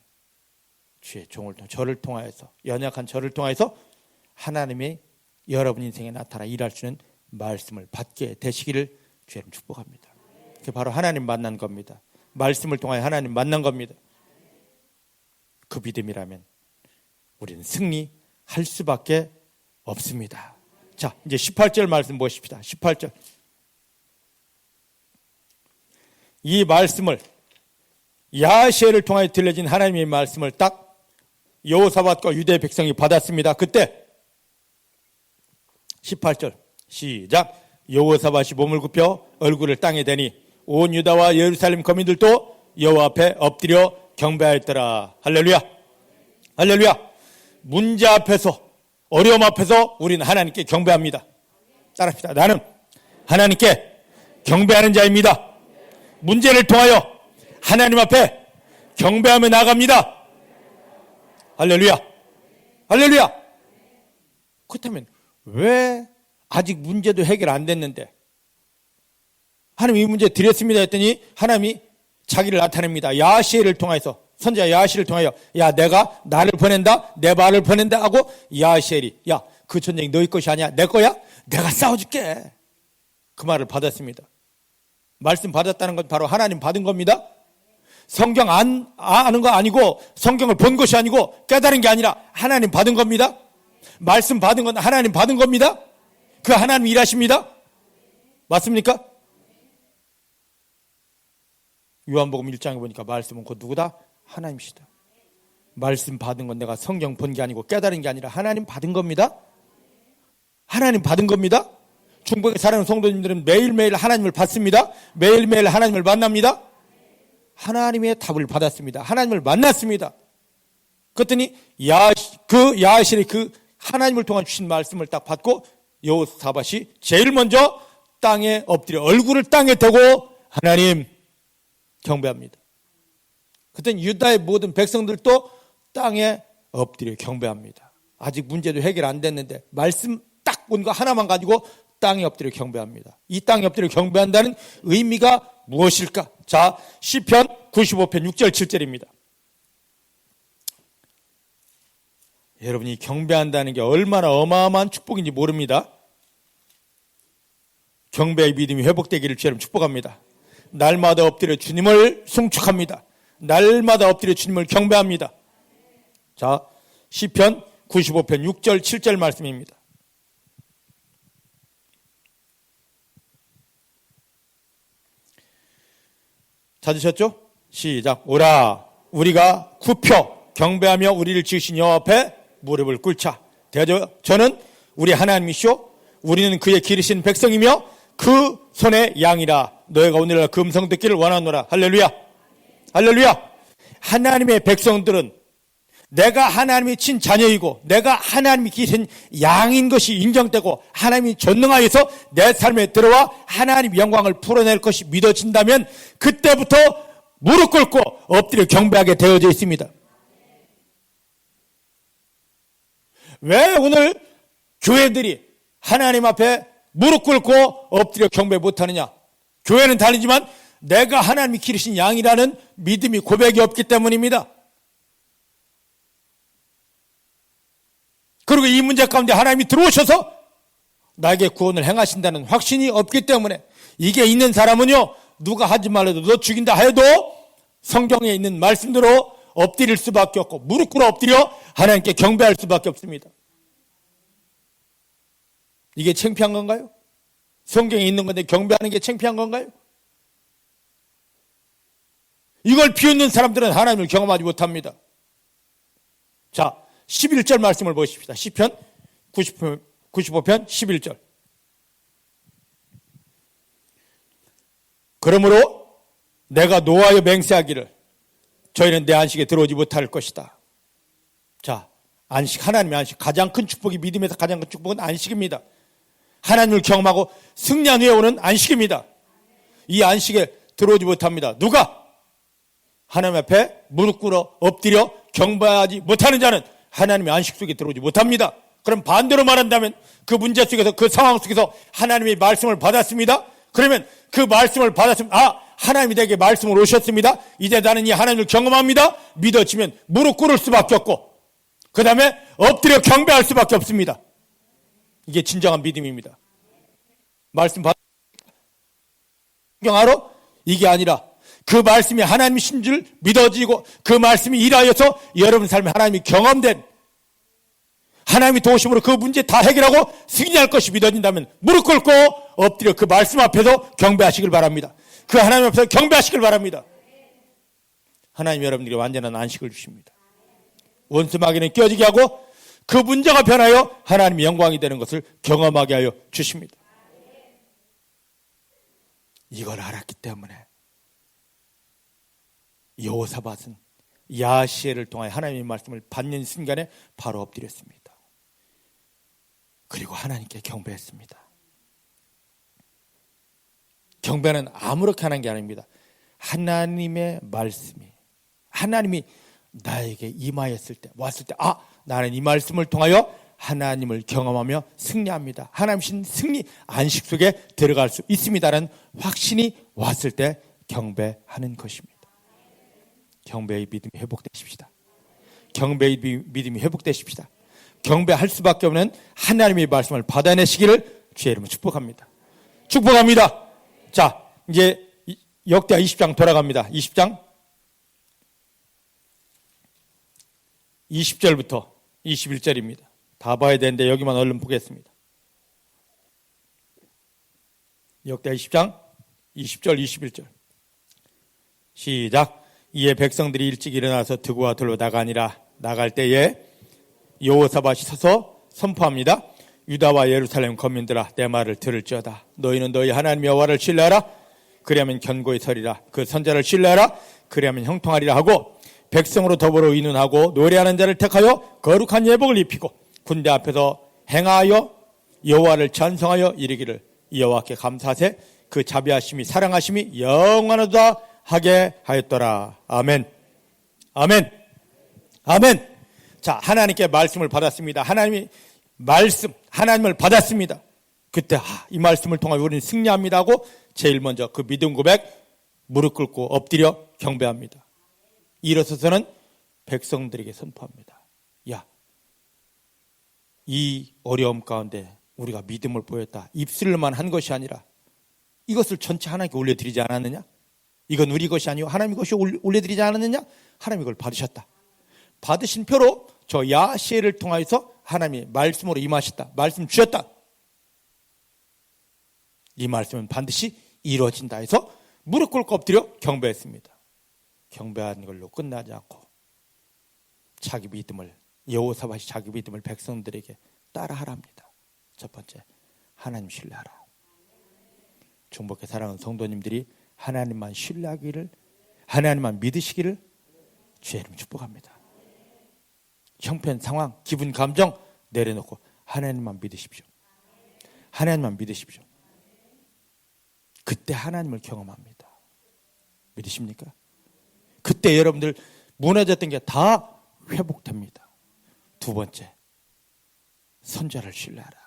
주의 종을 저를 통하여서 연약한 저를 통하여서 하나님의 여러분 인생에 나타나 일할 수 있는 말씀을 받게 되시기를 주님 축복합니다. 그게 바로 하나님 만난 겁니다. 말씀을 통하여 하나님 만난 겁니다. 그 믿음이라면 우리는 승리할 수밖에 없습니다. 자, 이제 18절 말씀 보십시다. 18절. 이 말씀을 야시엘을 통하여 들려진 하나님의 말씀을 딱 여호사밧과 유대 백성이 받았습니다. 그때 18절 시작. 여호사밧이 몸을 굽혀 얼굴을 땅에 대니 온 유다와 예루살렘 거민들도 여호와 앞에 엎드려 경배하였더라. 할렐루야. 할렐루야. 문제 앞에서 어려움 앞에서 우리는 하나님께 경배합니다. 따라합시다. 나는 하나님께 경배하는 자입니다. 문제를 통하여 하나님 앞에 경배하며 나갑니다. 할렐루야. 할렐루야. 그렇다면 왜 아직 문제도 해결 안 됐는데 하나님 이 문제 드렸습니다 했더니 하나님이 자기를 나타냅니다. 야시엘을 통해서 선지자 야시엘을 통하여 야 내가 나를 보낸다 내 말을 보낸다 하고 야시엘이 야 그 전쟁이 너희 것이 아니야 내 거야 내가 싸워줄게 그 말을 받았습니다. 말씀 받았다는 건 바로 하나님 받은 겁니다. 성경 아는 거 아니고 성경을 본 것이 아니고 깨달은 게 아니라 하나님 받은 겁니다. 말씀 받은 건 하나님 받은 겁니다. 그 하나님 일하십니다. 맞습니까? 요한복음 1장에 보니까 말씀은 곧 누구다? 하나님이시다. 말씀 받은 건 내가 성경 본 게 아니고 깨달은 게 아니라 하나님 받은 겁니다. 하나님 받은 겁니다. 중복의 사랑하는 성도님들은 매일매일 하나님을 받습니다. 매일매일 하나님을 만납니다. 하나님의 답을 받았습니다. 하나님을 만났습니다. 그랬더니 야시엘이 그 하나님을 통한 주신 말씀을 딱 받고 여호사밧이 제일 먼저 땅에 엎드려 얼굴을 땅에 대고 하나님 경배합니다. 그랬더니 유다의 모든 백성들도 땅에 엎드려 경배합니다. 아직 문제도 해결 안 됐는데 말씀 딱 본 거 하나만 가지고 땅에 엎드려 경배합니다. 이 땅에 엎드려 경배한다는 의미가 무엇일까? 자, 시편 95편 6절 7절입니다. 여러분이 경배한다는 게 얼마나 어마어마한 축복인지 모릅니다. 경배의 믿음이 회복되기를 주님 축복합니다. 날마다 엎드려 주님을 송축합니다. 날마다 엎드려 주님을 경배합니다. 자, 시편 95편 6절 7절 말씀입니다. 찾으셨죠? 시작. 오라 우리가 굽혀 경배하며 우리를 지으신 여호와 앞에 무릎을 꿇자. 저는 우리 하나님이시오 우리는 그의 기르신 백성이며 그 손의 양이라. 너희가 오늘날 그 음성 듣기를 원하노라. 할렐루야. 할렐루야. 하나님의 백성들은 내가 하나님이 친 자녀이고 내가 하나님이 기르신 양인 것이 인정되고 하나님이 전능하여서 내 삶에 들어와 하나님 영광을 풀어낼 것이 믿어진다면 그때부터 무릎 꿇고 엎드려 경배하게 되어져 있습니다. 왜 오늘 교회들이 하나님 앞에 무릎 꿇고 엎드려 경배 못하느냐? 교회는 다르지만 내가 하나님이 기르신 양이라는 믿음이 고백이 없기 때문입니다. 그리고 이 문제 가운데 하나님이 들어오셔서 나에게 구원을 행하신다는 확신이 없기 때문에 이게 있는 사람은요 누가 하지 말라도 너 죽인다 해도 성경에 있는 말씀대로 엎드릴 수밖에 없고 무릎 꿇어 엎드려 하나님께 경배할 수밖에 없습니다. 이게 창피한 건가요? 성경에 있는 건데 경배하는 게 창피한 건가요? 이걸 비웃는 사람들은 하나님을 경험하지 못합니다. 자, 11절 말씀을 보십시다. 시편 95편 11절. 그러므로 내가 노하여 맹세하기를 저희는 내 안식에 들어오지 못할 것이다. 자, 안식, 하나님의 안식. 가장 큰 축복이 믿음에서 가장 큰 축복은 안식입니다. 하나님을 경험하고 승리한 후에 오는 안식입니다. 이 안식에 들어오지 못합니다. 누가? 하나님 앞에 무릎 꿇어 엎드려 경배하지 못하는 자는 하나님의 안식 속에 들어오지 못합니다. 그럼 반대로 말한다면 그 문제 속에서, 그 상황 속에서 하나님의 말씀을 받았습니다. 그러면 그 말씀을 받았으면, 하나님이 내게 말씀을 오셨습니다. 이제 나는 이 하나님을 경험합니다. 믿어지면 무릎 꿇을 수밖에 없고, 그 다음에 엎드려 경배할 수밖에 없습니다. 이게 진정한 믿음입니다. 말씀 경하러 이게 아니라 그 말씀이 하나님이신 줄 믿어지고, 그 말씀이 일하여서 여러분 삶에 하나님이 경험된, 하나님이 도우심으로 그 문제 다 해결하고 승리할 것이 믿어진다면 무릎 꿇고 엎드려 그 말씀 앞에서 경배하시길 바랍니다. 그 하나님 앞에서 경배하시길 바랍니다. 하나님 여러분들에게 완전한 안식을 주십니다. 원수 마귀는 깨어지게 하고 그 문제가 변하여 하나님의 영광이 되는 것을 경험하게 하여 주십니다. 이걸 알았기 때문에 여호사밧은 야시엘을 통하여 하나님의 말씀을 받는 순간에 바로 엎드렸습니다. 그리고 하나님께 경배했습니다. 경배는 아무렇게 하는 게 아닙니다. 하나님의 말씀이, 하나님이 나에게 임하였을 때, 왔을 때, 나는 이 말씀을 통하여 하나님을 경험하며 승리합니다. 하나님신 승리, 안식 속에 들어갈 수 있습니다라는 확신이 왔을 때 경배하는 것입니다. 경배의 믿음이 회복되십시다. 경배의 믿음이 회복되십시다. 경배할 수밖에 없는 하나님의 말씀을 받아내시기를 주의 이름으로 축복합니다. 축복합니다. 자, 이제 역대하 20장 돌아갑니다. 20장 20절부터 21절입니다. 다 봐야 되는데 여기만 얼른 보겠습니다. 역대하 20장 20절 21절 시작. 이에 백성들이 일찍 일어나서 드고와 들로 나가니라. 나갈 때에 여호사밧이 서서 선포합니다. 유다와 예루살렘 거민들아, 내 말을 들을지어다. 너희는 너희 하나님 여호와를 신뢰하라. 그리하면 견고히 서리라. 그 선자를 신뢰하라. 그리하면 형통하리라 하고, 백성으로 더불어 의논하고 노래하는 자를 택하여 거룩한 예복을 입히고 군대 앞에서 행하여 여호와를 찬송하여 이르기를, 여호와께 감사하세. 그 자비하심이 사랑하심이 영원하다 하게 하였더라. 아멘. 아멘. 아멘. 자, 하나님께 말씀을 받았습니다. 하나님이 말씀, 하나님을 받았습니다. 그때 이 말씀을 통하여 우리는 승리합니다 하고 제일 먼저 그 믿음 고백, 무릎 꿇고 엎드려 경배합니다. 일어서서는 백성들에게 선포합니다. 야, 이 어려움 가운데 우리가 믿음을 보였다. 입술로만 한 것이 아니라 이것을 전체 하나님께 올려드리지 않았느냐? 이건 우리 것이 아니고 하나님 것이 올려드리지 않았느냐? 하나님이 이걸 받으셨다. 받으신 표로 저 야시엘을 통하여서 하나님이 말씀으로 임하셨다. 말씀 주셨다. 이 말씀은 반드시 이루어진다 해서 무릎 꿇고 엎드려 경배했습니다. 경배하는 걸로 끝나지 않고 자기 믿음을, 여호사밧이 자기 믿음을 백성들에게 따라하랍니다. 첫 번째, 하나님 신뢰하라. 중복해 사랑하는 성도님들이 하나님만 신뢰하기를, 하나님만 믿으시기를 주의 이름 축복합니다. 형편, 상황, 기분, 감정 내려놓고 하나님만 믿으십시오. 하나님만 믿으십시오. 그때 하나님을 경험합니다. 믿으십니까? 그때 여러분들 무너졌던 게 다 회복됩니다. 두 번째, 선자를 신뢰하라.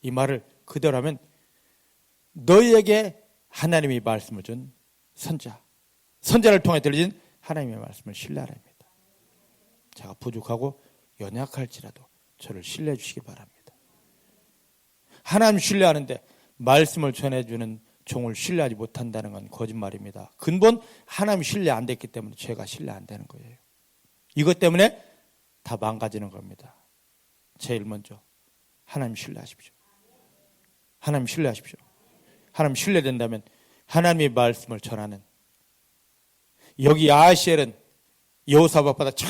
이 말을 그대로 하면 너희에게 하나님이 말씀을 준 선자를 통해 들려진 하나님의 말씀을 신뢰하랍니다. 제가 부족하고 연약할지라도 저를 신뢰해 주시기 바랍니다. 하나님 신뢰하는데 말씀을 전해주는 종을 신뢰하지 못한다는 건 거짓말입니다. 근본 하나님 신뢰 안 됐기 때문에 죄가 신뢰 안 되는 거예요. 이것 때문에 다 망가지는 겁니다. 제일 먼저 하나님 신뢰하십시오. 하나님 신뢰하십시오. 하나님 신뢰된다면 하나님의 말씀을 전하는, 여기 야시엘은 여호사밧보다 저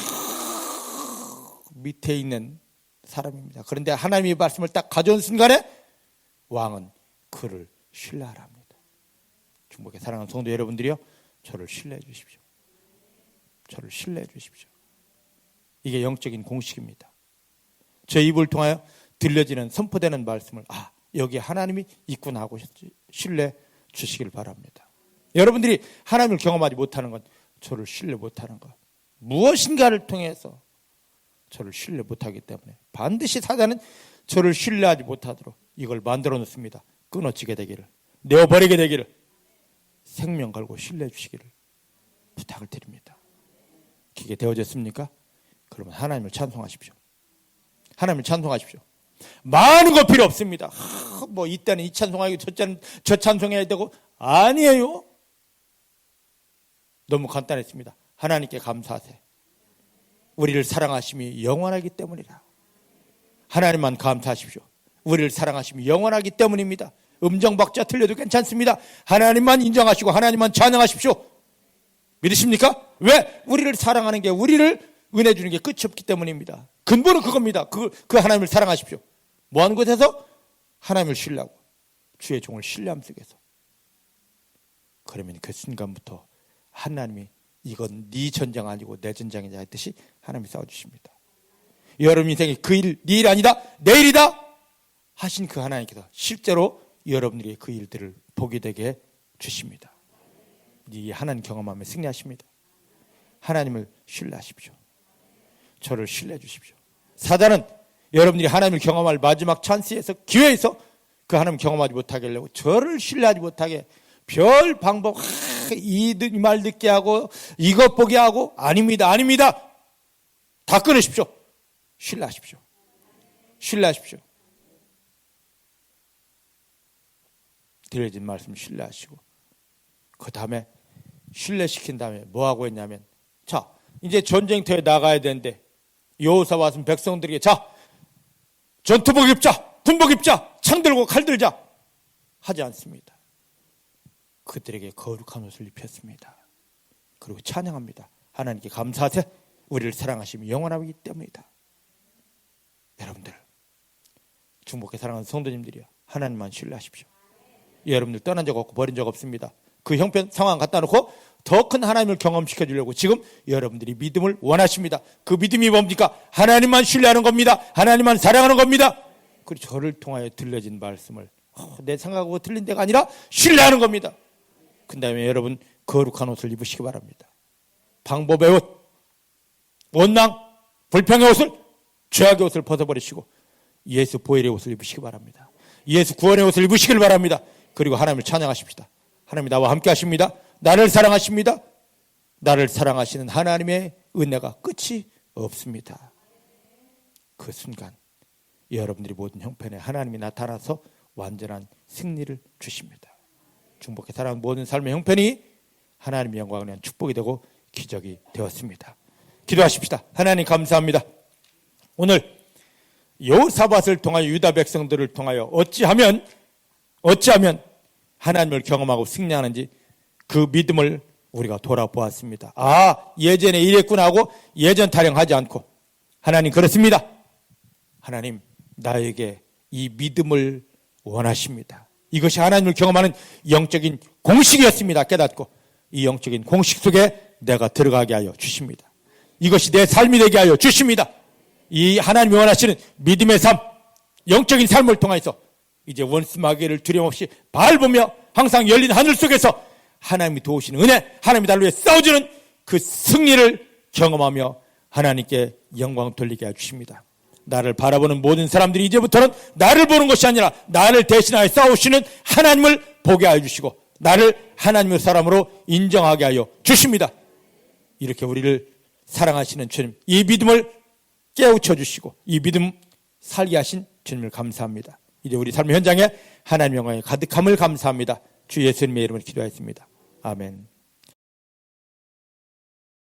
밑에 있는 사람입니다. 그런데 하나님의 말씀을 딱 가져온 순간에 왕은 그를 신뢰하랍니다. 중복의 사랑하는 성도 여러분들이요, 저를 신뢰해 주십시오. 저를 신뢰해 주십시오. 이게 영적인 공식입니다. 제 입을 통하여 들려지는, 선포되는 말씀을 여기에 하나님이 있구나 하고 신뢰해 주시길 바랍니다. 여러분들이 하나님을 경험하지 못하는 건 저를 신뢰 못하는 것, 무엇인가를 통해서 저를 신뢰 못하기 때문에 반드시 사단은 저를 신뢰하지 못하도록 이걸 만들어 놓습니다. 끊어지게 되기를, 내어버리게 되기를, 생명 걸고 신뢰해 주시기를 부탁을 드립니다. 그게 되어졌습니까? 그러면 하나님을 찬송하십시오. 하나님을 찬송하십시오. 많은 거 필요 없습니다. 뭐 이때는 이 찬송하고 저 찬송해야 되고, 아니에요. 너무 간단했습니다. 하나님께 감사하세요. 우리를 사랑하심이 영원하기 때문이라. 하나님만 감사하십시오. 우리를 사랑하심이 영원하기 때문입니다. 음정박자 틀려도 괜찮습니다. 하나님만 인정하시고 하나님만 찬양하십시오. 믿으십니까? 왜? 우리를 사랑하는 게, 우리를 은혜 주는 게 끝이 없기 때문입니다. 근본은 그겁니다. 그 하나님을 사랑하십시오. 뭐 하는 곳에서? 하나님을 신뢰하고 주의 종을 신뢰함 속에서. 그러면 그 순간부터 하나님이 이건 네 전쟁 아니고 내 전쟁이냐 했듯이 하나님이 싸워주십니다. 여러분 인생이 그 일, 네 일 아니다, 내 일이다 하신 그 하나님께서 실제로 여러분들이 그 일들을 보게 되게 주십니다. 이 하나님 경험하며 승리하십니다. 하나님을 신뢰하십시오. 저를 신뢰해 주십시오. 사단은 여러분들이 하나님을 경험할 마지막 찬스에서, 기회에서 그 하나님 경험하지 못하게 하려고 저를 신뢰하지 못하게 별 방법, 이 말 듣게 하고 이것 보게 하고, 아닙니다. 아닙니다. 다 끊으십시오. 신뢰하십시오. 신뢰하십시오. 드려진 말씀 신뢰하시고, 그 다음에 신뢰시킨 다음에 뭐 하고 했냐면, 자, 이제 전쟁터에 나가야 되는데 여호사밧은 와서 백성들에게, 자, 전투복 입자, 군복 입자, 창 들고 칼 들자 하지 않습니다. 그들에게 거룩한 옷을 입혔습니다. 그리고 찬양합니다. 하나님께 감사하세. 우리를 사랑하심이 영원하기 때문이다. 여러분들, 중복해 사랑하는 성도님들이요, 하나님만 신뢰하십시오. 여러분들 떠난 적 없고 버린 적 없습니다. 그 형편 상황 갖다 놓고 더 큰 하나님을 경험시켜 주려고 지금 여러분들이 믿음을 원하십니다. 그 믿음이 뭡니까? 하나님만 신뢰하는 겁니다. 하나님만 사랑하는 겁니다. 그리고 저를 통하여 들려진 말씀을 내 생각하고 틀린 데가 아니라 신뢰하는 겁니다. 그 다음에 여러분 거룩한 옷을 입으시기 바랍니다. 방법의 옷, 원망, 불평의 옷을, 죄악의 옷을 벗어버리시고 예수 보혈의 옷을 입으시기 바랍니다. 예수 구원의 옷을 입으시길 바랍니다. 그리고 하나님을 찬양하십시다. 하나님이 나와 함께 하십니다. 나를 사랑하십니다. 나를 사랑하시는 하나님의 은혜가 끝이 없습니다. 그 순간 여러분들이 모든 형편에 하나님이 나타나서 완전한 승리를 주십니다. 중복해 살아가는 모든 삶의 형편이 하나님의 영광을 위한 축복이 되고 기적이 되었습니다. 기도하십시다. 하나님 감사합니다. 오늘 여호사밧을 통하여, 유다 백성들을 통하여 어찌하면 하나님을 경험하고 승리하는지 그 믿음을 우리가 돌아보았습니다. 아, 예전에 이랬구나 하고 예전 타령하지 않고, 하나님 그렇습니다. 하나님 나에게 이 믿음을 원하십니다. 이것이 하나님을 경험하는 영적인 공식이었습니다. 깨닫고 이 영적인 공식 속에 내가 들어가게 하여 주십니다. 이것이 내 삶이 되게 하여 주십니다. 이 하나님이 원하시는 믿음의 삶, 영적인 삶을 통해서 이제 원수 마귀를 두려움없이 밟으며 항상 열린 하늘 속에서 하나님이 도우시는 은혜, 하나님이 나를 위해 싸워주는 그 승리를 경험하며 하나님께 영광 돌리게 해주십니다. 나를 바라보는 모든 사람들이 이제부터는 나를 보는 것이 아니라 나를 대신하여 싸우시는 하나님을 보게 하여 주시고 나를 하나님의 사람으로 인정하게 하여 주십니다. 이렇게 우리를 사랑하시는 주님, 이 믿음을 깨우쳐 주시고 이 믿음 살게 하신 주님을 감사합니다. 이제 우리 삶의 현장에 하나님의 영광이 가득함을 감사합니다. 주 예수님의 이름으로 기도하였습니다. 아멘.